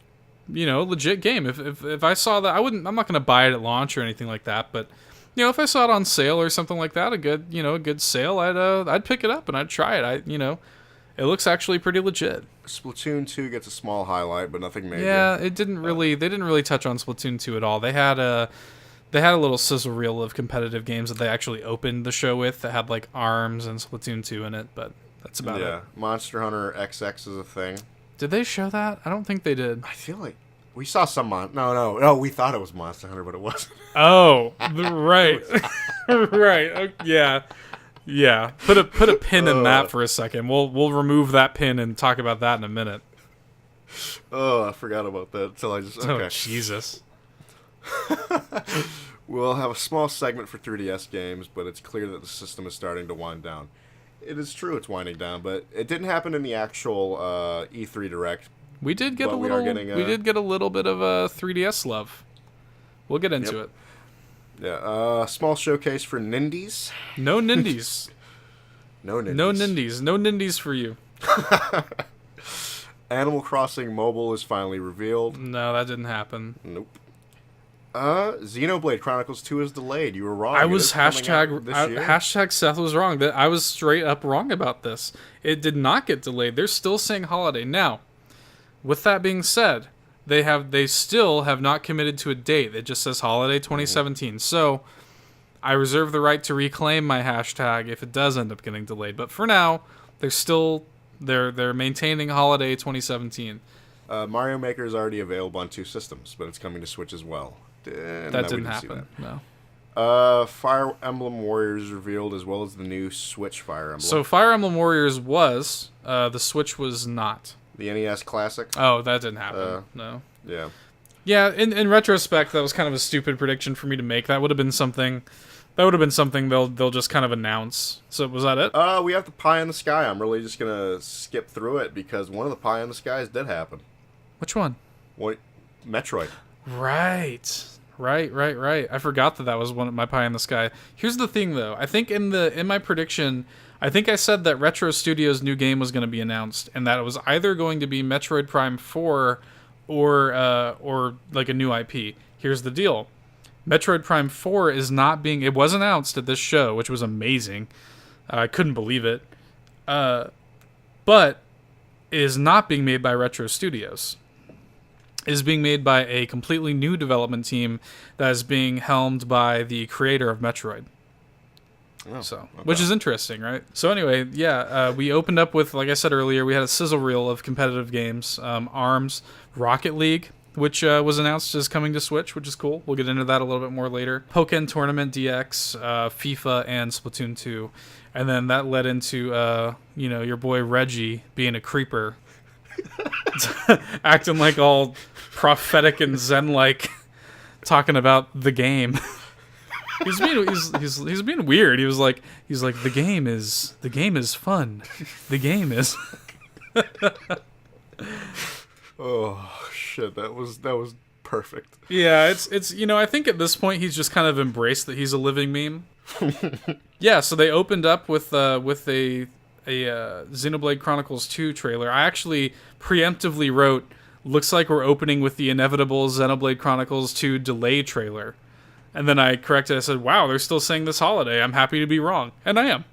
B: game. If I saw that, I'm not going to buy it at launch or anything like that, but if I saw it on sale or something like that, a good sale, I'd pick it up and I'd try it. It looks actually pretty legit.
A: Splatoon 2 gets a small highlight, but nothing major.
B: Yeah, they didn't really touch on Splatoon 2 at all. They had a little sizzle reel of competitive games that they actually opened the show with that had like ARMS and Splatoon 2 in it, but that's about it.
A: Yeah, Monster Hunter XX is a thing.
B: Did they show that? I don't think they did.
A: I feel like we saw some No, we thought it was Monster Hunter, but it wasn't.
B: Oh, right. Right. Yeah. Yeah. Put a pin in that for a second. We'll remove that pin and talk about that in a minute.
A: Oh, I forgot about that until I just... Okay.
B: Oh, Jesus.
A: We'll have a small segment for 3DS games, but it's clear that the system is starting to wind down. It is true it's winding down, but it didn't happen in the actual E3 Direct.
B: We did get a little bit of a 3DS love. We'll get into it.
A: Yeah, small showcase for Nindies.
B: No Nindies.
A: No Nindies.
B: No Nindies. No Nindies for you.
A: Animal Crossing Mobile is finally revealed.
B: No, that didn't happen.
A: Nope. Xenoblade Chronicles 2 is delayed. You were wrong.
B: I was hashtag Seth was wrong. I was straight up wrong about this. It did not get delayed. They're still saying holiday. Now, with that being said, they still have not committed to a date. It just says holiday 2017. Mm-hmm. So I reserve the right to reclaim my hashtag if it does end up getting delayed. But for now, they're maintaining holiday 2017.
A: Mario Maker is already available on 2 systems, but it's coming to Switch as well.
B: That didn't happen. No.
A: Fire Emblem Warriors revealed, as well as the new Switch Fire Emblem.
B: So Fire Emblem Warriors was, the Switch was not.
A: The NES Classic.
B: Oh, that didn't happen. No.
A: Yeah.
B: Yeah. In retrospect, that was kind of a stupid prediction for me to make. That would have been something. They'll just kind of announce. So was that it?
A: We have the Pie in the Sky. I'm really just gonna skip through it because one of the Pie in the Skies did happen.
B: Which one?
A: What? Metroid.
B: Right. I forgot that was one of my Pie in the Sky. Here's the thing, though. I think in my prediction, I think I said that Retro Studios' new game was going to be announced, and that it was either going to be Metroid Prime 4 or like a new IP. Here's the deal. Metroid Prime 4 is not being... It was announced at this show, which was amazing. I couldn't believe it. But it is not being made by Retro Studios. It is being made by a completely new development team that is being helmed by the creator of Metroid.
A: Oh,
B: so,
A: okay.
B: which is interesting, right? So anyway, yeah, we opened up with, like I said earlier, we had a sizzle reel of competitive games. ARMS, Rocket League, which was announced as coming to Switch, which is cool. We'll get into that a little bit more later. Pokken Tournament DX, FIFA, and Splatoon 2. And then that led into, your boy Reggie being a creeper. Acting like all prophetic and zen-like, talking about the game. He's being weird. He's like the game is fun. The game is.
A: Oh shit! That was perfect.
B: Yeah, it's I think at this point he's just kind of embraced that he's a living meme. Yeah, so they opened up with a Xenoblade Chronicles 2 trailer. I actually preemptively wrote, looks like we're opening with the inevitable Xenoblade Chronicles 2 delay trailer. And then I corrected, I said, wow, they're still saying this holiday. I'm happy to be wrong. And I am.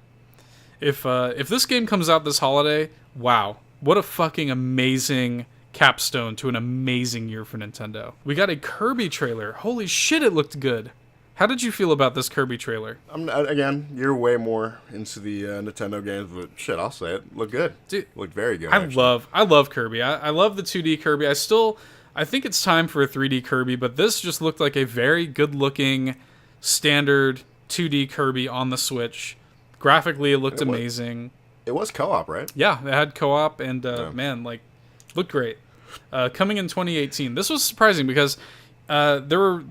B: If this game comes out this holiday, wow, what a fucking amazing capstone to an amazing year for Nintendo. We got a Kirby trailer. Holy shit, it looked good. How did you feel about this Kirby trailer?
A: Again, you're way more into the Nintendo games, but shit, I'll say it. Looked good.
B: Dude,
A: looked very good.
B: I love Kirby. I love the 2D Kirby. I think it's time for a 3D Kirby, but this just looked like a very good-looking, standard 2D Kirby on the Switch. Graphically, it looked amazing.
A: It was co-op, right?
B: Yeah, it had co-op, and looked great. Coming in 2018. This was surprising because there were,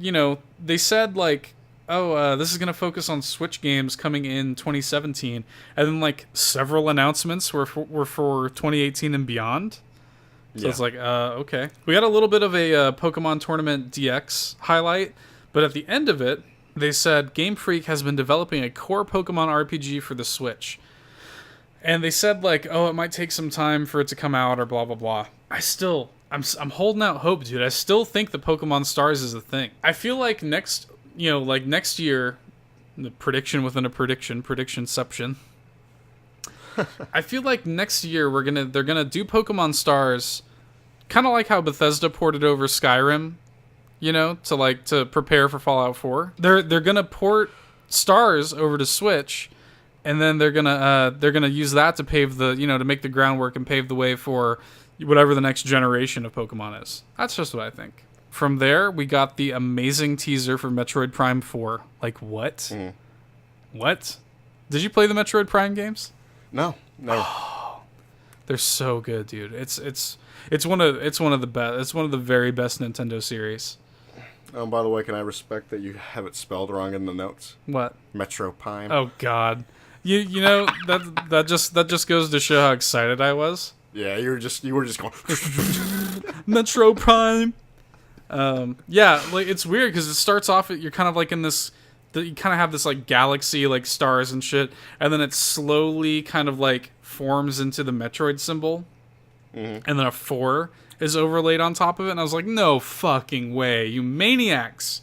B: they said this is going to focus on Switch games coming in 2017, and then several announcements were for 2018 and beyond. So it's okay. We got a little bit of a Pokemon Tournament DX highlight, but at the end of it, they said Game Freak has been developing a core Pokemon RPG for the Switch. And they said it might take some time for it to come out or blah blah blah. I'm holding out hope, dude. I still think the Pokemon Stars is a thing. I feel like next year, the prediction within a predictionception. I feel like next year they're gonna do Pokemon Stars, kind of like how Bethesda ported over Skyrim, to prepare for Fallout 4. They're gonna port Stars over to Switch, and then they're gonna use that to pave the to make the groundwork and pave the way for whatever the next generation of Pokemon is. That's just what I think. From there, we got the amazing teaser for Metroid Prime 4. What? Mm. What? Did you play the Metroid Prime games?
A: No.
B: Oh, they're so good, dude. It's one of the best. It's one of the very best Nintendo series.
A: By the way, can I respect that you have it spelled wrong in the notes?
B: What?
A: Metro Prime.
B: Oh God, you know that just goes to show how excited I was.
A: Yeah, you were just going
B: Metro Prime. Yeah, it's weird because it starts off you're kind of in this. You kind of have this galaxy, stars and shit, and then it slowly kind of forms into the Metroid symbol, and then a 4 is overlaid on top of it, and I was like, no fucking way, you maniacs.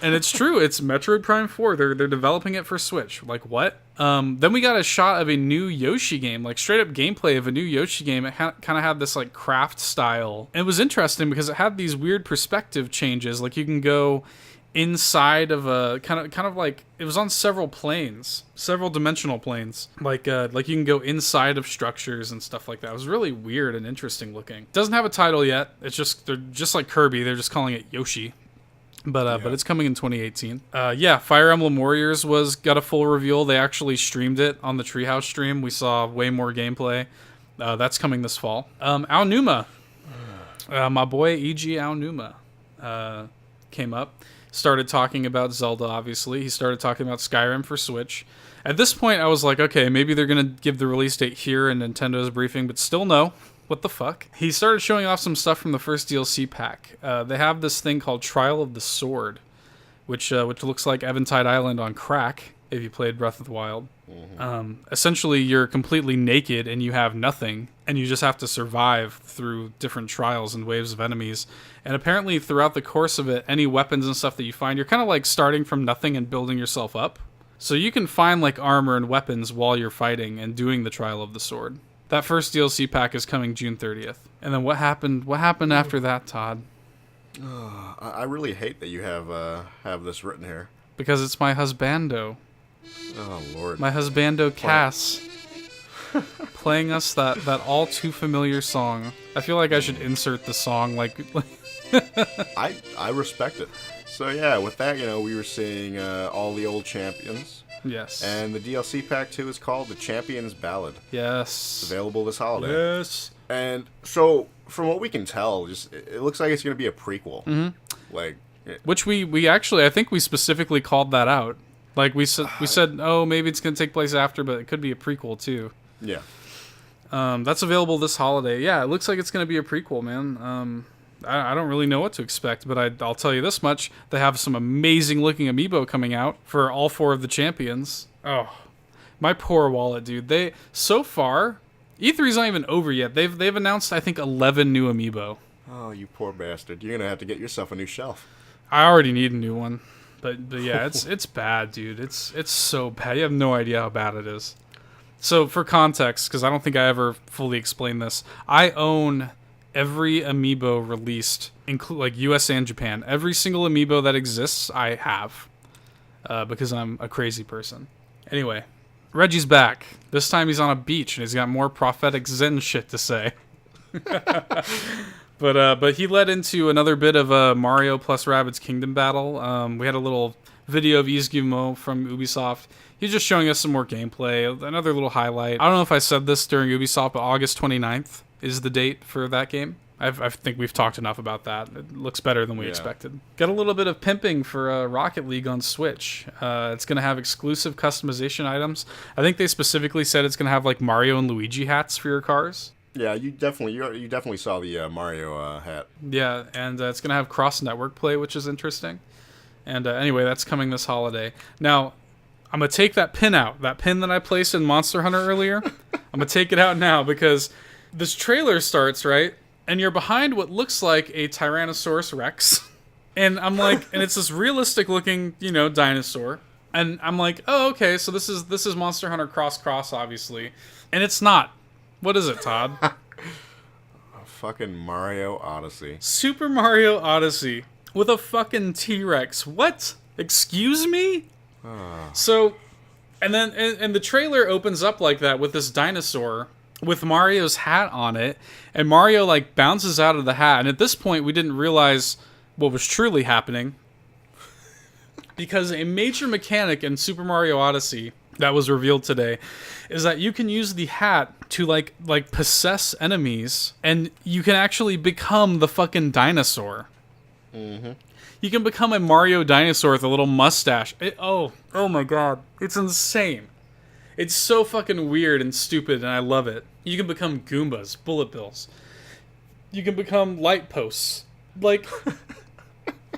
B: And it's true, it's Metroid Prime 4. They're developing it for Switch. What? Then we got a shot of a new Yoshi game, straight up gameplay of a new Yoshi game. It kind of had this craft style. And it was interesting because it had these weird perspective changes. You can go inside of a kind of it was on several dimensional planes. You can go inside of structures and stuff like that. It was really weird and interesting looking. Doesn't have a title yet. It's just they're just like Kirby. They're just calling it Yoshi. But it's coming in 2018. Fire Emblem Warriors got a full reveal. They actually streamed it on the Treehouse stream. We saw way more gameplay. That's coming this fall. Aonuma, my boy E.G. Aonuma, came up. Started talking about Zelda, obviously. He started talking about Skyrim for Switch. At this point, I was like, okay, maybe they're going to give the release date here in Nintendo's briefing, but still no. What the fuck? He started showing off some stuff from the first DLC pack. They have this thing called Trial of the Sword, which looks like Eventide Island on crack, if you played Breath of the Wild. Mm-hmm. Essentially, you're completely naked and you have nothing, and you just have to survive through different trials and waves of enemies. And apparently, throughout the course of it, any weapons and stuff that you find, you're kind of starting from nothing and building yourself up. So you can find armor and weapons while you're fighting and doing the Trial of the Sword. That first DLC pack is coming June 30th. And then what happened? What happened after that, Todd?
A: I really hate that you have this written here.
B: Because it's my husbando.
A: Oh, Lord.
B: My husbando Cass playing us that all too familiar song. I feel like I should insert the song like
A: I respect it. So yeah, with that, we were seeing all the old champions.
B: Yes.
A: And the DLC pack 2 is called The Champion's Ballad.
B: Yes.
A: It's available this holiday.
B: Yes.
A: And so, from what we can tell, it looks like it's going to be a prequel.
B: Mm-hmm.
A: Like,
B: which we actually, I think we specifically called that out. Like we said, oh, maybe it's going to take place after, but it could be a prequel too.
A: Yeah.
B: That's available this holiday. Yeah, it looks like it's going to be a prequel, man. I don't really know what to expect, but I'll tell you this much. They have some amazing looking amiibo coming out for all 4 of the champions. Oh, my poor wallet, dude. So far, E3's not even over yet. They've announced, I think, 11 new amiibo.
A: Oh, you poor bastard. You're going to have to get yourself a new shelf.
B: I already need a new one. But yeah, it's bad, dude. It's so bad. You have no idea how bad it is. So for context, because I don't think I ever fully explained this, I own every amiibo released, like US and Japan. Every single amiibo that exists, I have, because I'm a crazy person. Anyway, Reggie's back. This time he's on a beach and he's got more prophetic Zen shit to say. But he led into another bit of Mario plus Rabbids Kingdom battle. We had a little video of Izgumo from Ubisoft. He's just showing us some more gameplay. Another little highlight. I don't know if I said this during Ubisoft, but August 29th is the date for that game. I think we've talked enough about that. It looks better than we expected. Got a little bit of pimping for Rocket League on Switch. It's going to have exclusive customization items. I think they specifically said it's going to have like Mario and Luigi hats for your cars.
A: Yeah, you definitely saw the Mario hat.
B: Yeah, and it's going to have cross-network play, which is interesting. And anyway, that's coming this holiday. Now, I'm going to take that pin out. That pin that I placed in Monster Hunter earlier, I'm going to take it out now because this trailer starts, right? And you're behind what looks like a Tyrannosaurus Rex. And I'm like, and it's this realistic looking, dinosaur. And I'm like, oh, okay, so this is Monster Hunter Cross, obviously. And it's not. What is it, Todd?
A: Fucking Mario Odyssey.
B: Super Mario Odyssey with a fucking T-Rex. What? Excuse me? So, and then and the trailer opens up like that with this dinosaur with Mario's hat on it, and Mario like bounces out of the hat. And at this point, we didn't realize what was truly happening because a major mechanic in Super Mario Odyssey that was revealed today is that you can use the hat to like possess enemies, and you can actually become the fucking dinosaur.
A: Mm-hmm.
B: You can become a Mario dinosaur with a little mustache. Oh my god. It's insane. It's so fucking weird and stupid, and I love it. You can become Goombas, bullet bills. You can become light posts. Like,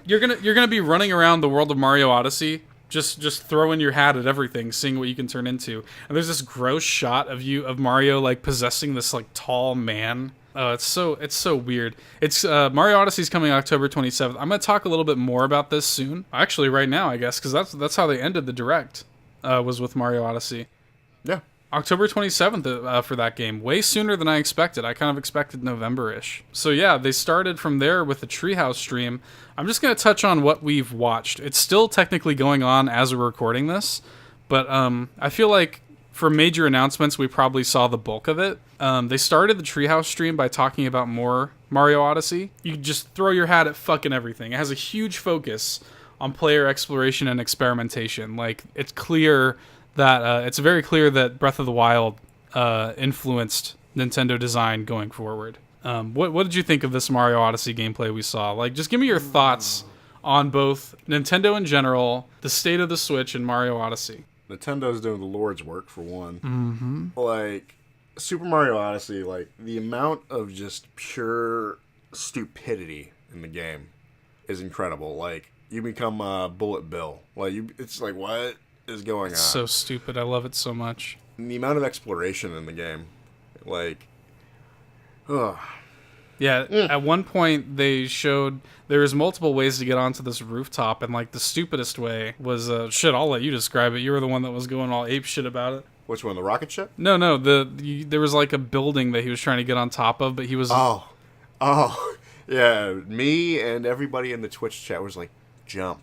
B: you're gonna be running around the world of Mario Odyssey, just throwing your hat at everything, seeing what you can turn into. And there's this gross shot of Mario like possessing this like tall man. Oh, it's so weird. It's Mario Odyssey's coming October 27th. I'm gonna talk a little bit more about this soon. Actually, right now, I guess, because that's how they ended the direct. Was with Mario Odyssey.
A: Yeah.
B: October 27th for that game. Way sooner than I expected. I kind of expected November-ish. So yeah, they started from there with the Treehouse stream. I'm just gonna touch on what we've watched. It's still technically going on as we're recording this, but I feel like for major announcements, we probably saw the bulk of it. They started the Treehouse stream by talking about more Mario Odyssey. You just throw your hat at fucking everything. It has a huge focus on player exploration and experimentation. Like, it's clear that it's very clear that Breath of the Wild influenced Nintendo design going forward. What did you think of this Mario Odyssey gameplay we saw? Like, just give me your thoughts on both Nintendo in general, the state of the Switch, and Mario Odyssey.
A: Nintendo's doing the Lord's work, for one.
B: Mm-hmm.
A: Like, Super Mario Odyssey, like, the amount of just pure stupidity in the game is incredible. Like, you become Bullet Bill. Like, it's like, what is going on?
B: So stupid. I love it so much.
A: And the amount of exploration in the game. Like, ugh.
B: Yeah, at one point they showed there was multiple ways to get onto this rooftop, and like the stupidest way was shit. I'll let you describe it. You were the one that was going all ape shit about it.
A: Which one, the rocket ship?
B: No. There was like a building that he was trying to get on top of, but he was.
A: Oh, yeah. Me and everybody in the Twitch chat was like, jump.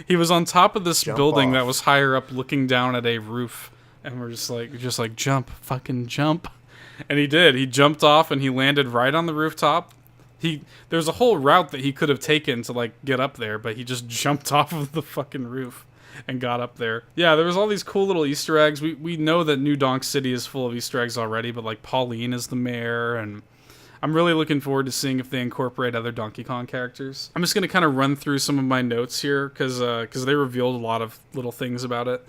B: He was on top of this building
A: off.
B: that was higher up, looking down at a roof, and we're just like jump, fucking jump. And he did. He jumped off and he landed right on the rooftop. There's a whole route that he could have taken to like get up there, but he just jumped off of the fucking roof and got up there. Yeah, there was all these cool little Easter eggs. We know that New Donk City is full of Easter eggs already, but like Pauline is the mayor, and I'm really looking forward to seeing if they incorporate other Donkey Kong characters. I'm just going to kind of run through some of my notes here because they revealed a lot of little things about it.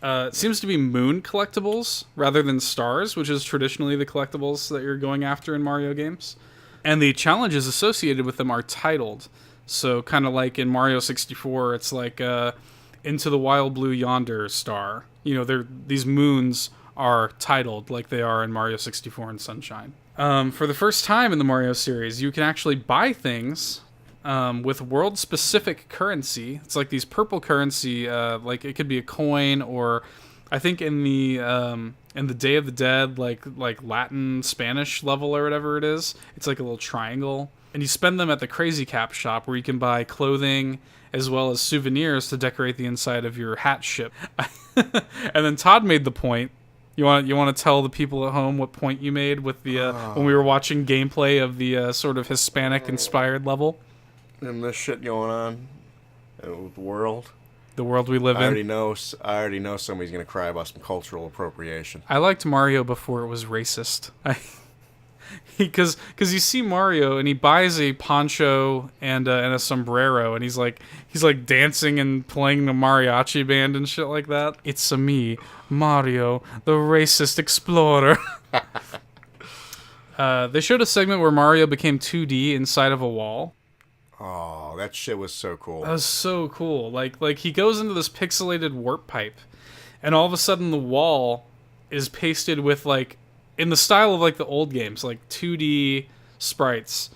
B: It seems to be moon collectibles rather than stars, which is traditionally the collectibles that you're going after in Mario games. And the challenges associated with them are titled. So kind of like in Mario 64, it's like Into the Wild Blue Yonder star. You know, these moons are titled like they are in Mario 64 and Sunshine. For the first time in the Mario series, you can actually buy things with world-specific currency. It's like these purple currency, like it could be a coin, or I think in the Day of the Dead, like Latin Spanish level or whatever it is, it's like a little triangle, and you spend them at the Crazy Cap shop where you can buy clothing as well as souvenirs to decorate the inside of your hat ship. And then Todd made the point. You want to tell the people at home what point you made with the when we were watching gameplay of the sort of Hispanic inspired level?
A: And this shit going on with the world.
B: The world we live in.
A: I already know somebody's gonna cry about some cultural appropriation.
B: I liked Mario before it was racist. Because you see Mario and he buys a poncho and a sombrero, and he's like dancing and playing the mariachi band and shit like that. It's me, Mario, the racist explorer. They showed a segment where Mario became 2D inside of a wall.
A: Oh, that shit was so cool.
B: That was so cool. Like he goes into this pixelated warp pipe, and all of a sudden the wall is pasted with like, in the style of like the old games, like 2D sprites,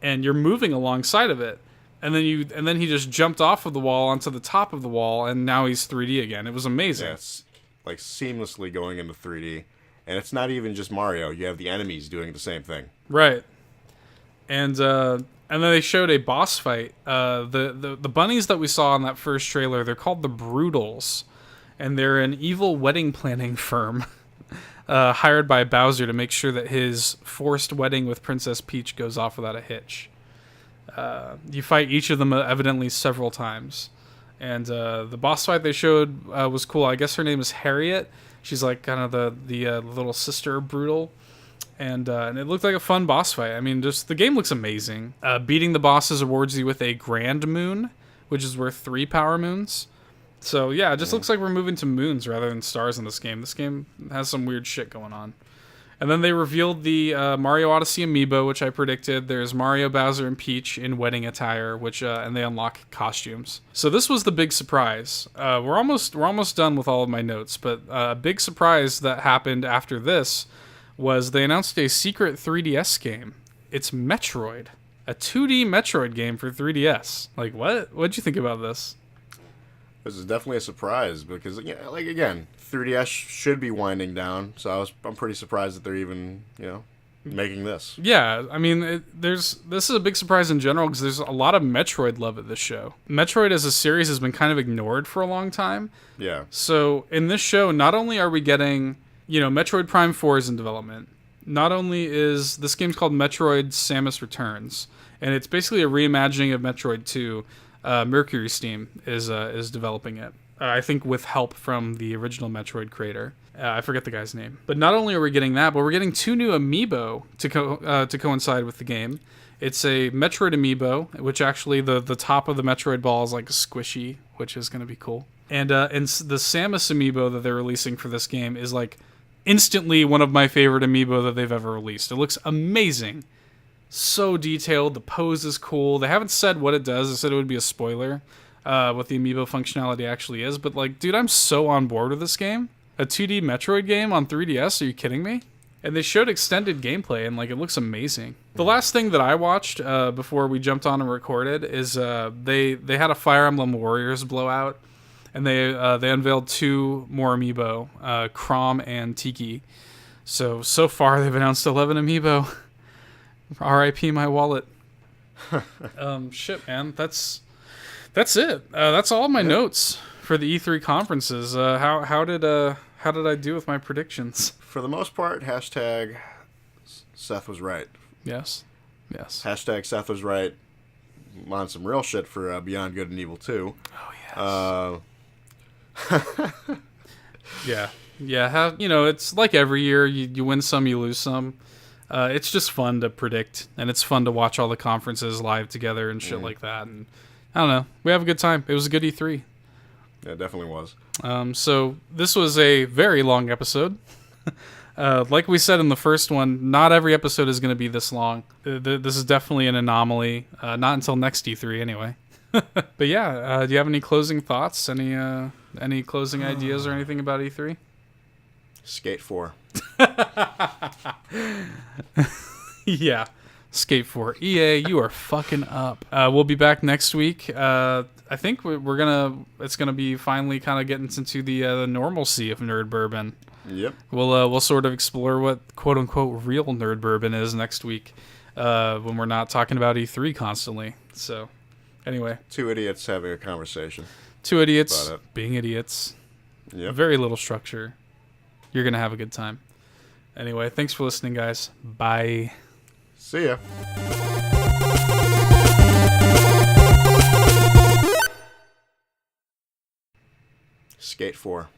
B: and you're moving alongside of it. And then he just jumped off of the wall onto the top of the wall, and now he's 3D again. It was amazing.
A: Yeah, it's like seamlessly going into 3D. And it's not even just Mario. You have the enemies doing the same thing.
B: Right. And then they showed a boss fight. The bunnies that we saw in that first trailer, they're called the Brutals, and they're an evil wedding planning firm hired by Bowser to make sure that his forced wedding with Princess Peach goes off without a hitch. You fight each of them evidently several times. And the boss fight they showed was cool. I guess her name is Harriet. She's like kind of the little sister Brutal. And it looked like a fun boss fight. I mean, just the game looks amazing. Beating the bosses awards you with a Grand Moon, which is worth 3 Power Moons. So yeah, it just looks like we're moving to moons rather than stars in this game. This game has some weird shit going on. And then they revealed the Mario Odyssey amiibo, which I predicted. There's Mario, Bowser, and Peach in wedding attire, and they unlock costumes. So this was the big surprise. We're almost done with all of my notes, but a big surprise that happened after this was they announced a secret 3DS game. It's Metroid, a 2D Metroid game for 3DS. Like, what? What'd you think about this?
A: This is definitely a surprise because, like, again, 3DS should be winding down, so I'm pretty surprised that they're even, making this.
B: Yeah, I mean, this is a big surprise in general because there's a lot of Metroid love at this show. Metroid as a series has been kind of ignored for a long time.
A: Yeah.
B: So in this show, not only are we getting, Metroid Prime 4 is in development. Not only is this game's called Metroid Samus Returns, and it's basically a reimagining of Metroid 2. Mercury Steam is developing it. I think with help from the original Metroid creator. I forget the guy's name. But not only are we getting that, but we're getting 2 new amiibo to coincide with the game. It's a Metroid amiibo, which actually the top of the Metroid ball is like squishy, which is going to be cool. And the Samus amiibo that they're releasing for this game is like instantly one of my favorite amiibo that they've ever released. It looks amazing. So detailed. The pose is cool. They haven't said what it does. They said it would be a spoiler, what the amiibo functionality actually is. But like, dude, I'm so on board with this game. A 2D Metroid game on 3DS? Are you kidding me? And they showed extended gameplay, and like, it looks amazing. The last thing that I watched before we jumped on and recorded is they had a Fire Emblem Warriors blowout, and they unveiled 2 more amiibo, Chrom and Tiki. So far they've announced 11 amiibo. R.I.P. my wallet. Shit, man. That's That's it. That's all my notes for the E3 conferences. How did I do with my predictions?
A: For the most part, hashtag Seth was right.
B: Yes.
A: Hashtag Seth was right on some real shit for Beyond Good and Evil 2.
B: Oh, yes. Yeah. It's like every year. You win some, you lose some. It's just fun to predict, and it's fun to watch all the conferences live together and shit like that. And I don't know. We have a good time. It was a good E3.
A: Yeah, it definitely was.
B: So this was a very long episode. Like we said in the first one, not every episode is going to be this long. This is definitely an anomaly. Not until next E3 anyway. But yeah, do you have any closing thoughts? Any closing ideas or anything about E3?
A: Skate 4.
B: Yeah. Skate 4. EA, you are fucking up. We'll be back next week. I think it's gonna be finally kind of getting into the normalcy of Nerd Bourbon.
A: Yep.
B: We'll sort of explore what quote unquote real Nerd Bourbon is next week, when we're not talking about E3 constantly. So, anyway,
A: two idiots having a conversation.
B: Two idiots being idiots.
A: Yep.
B: Very little structure. You're gonna have a good time. Anyway, thanks for listening, guys. Bye.
A: See ya. Skate 4.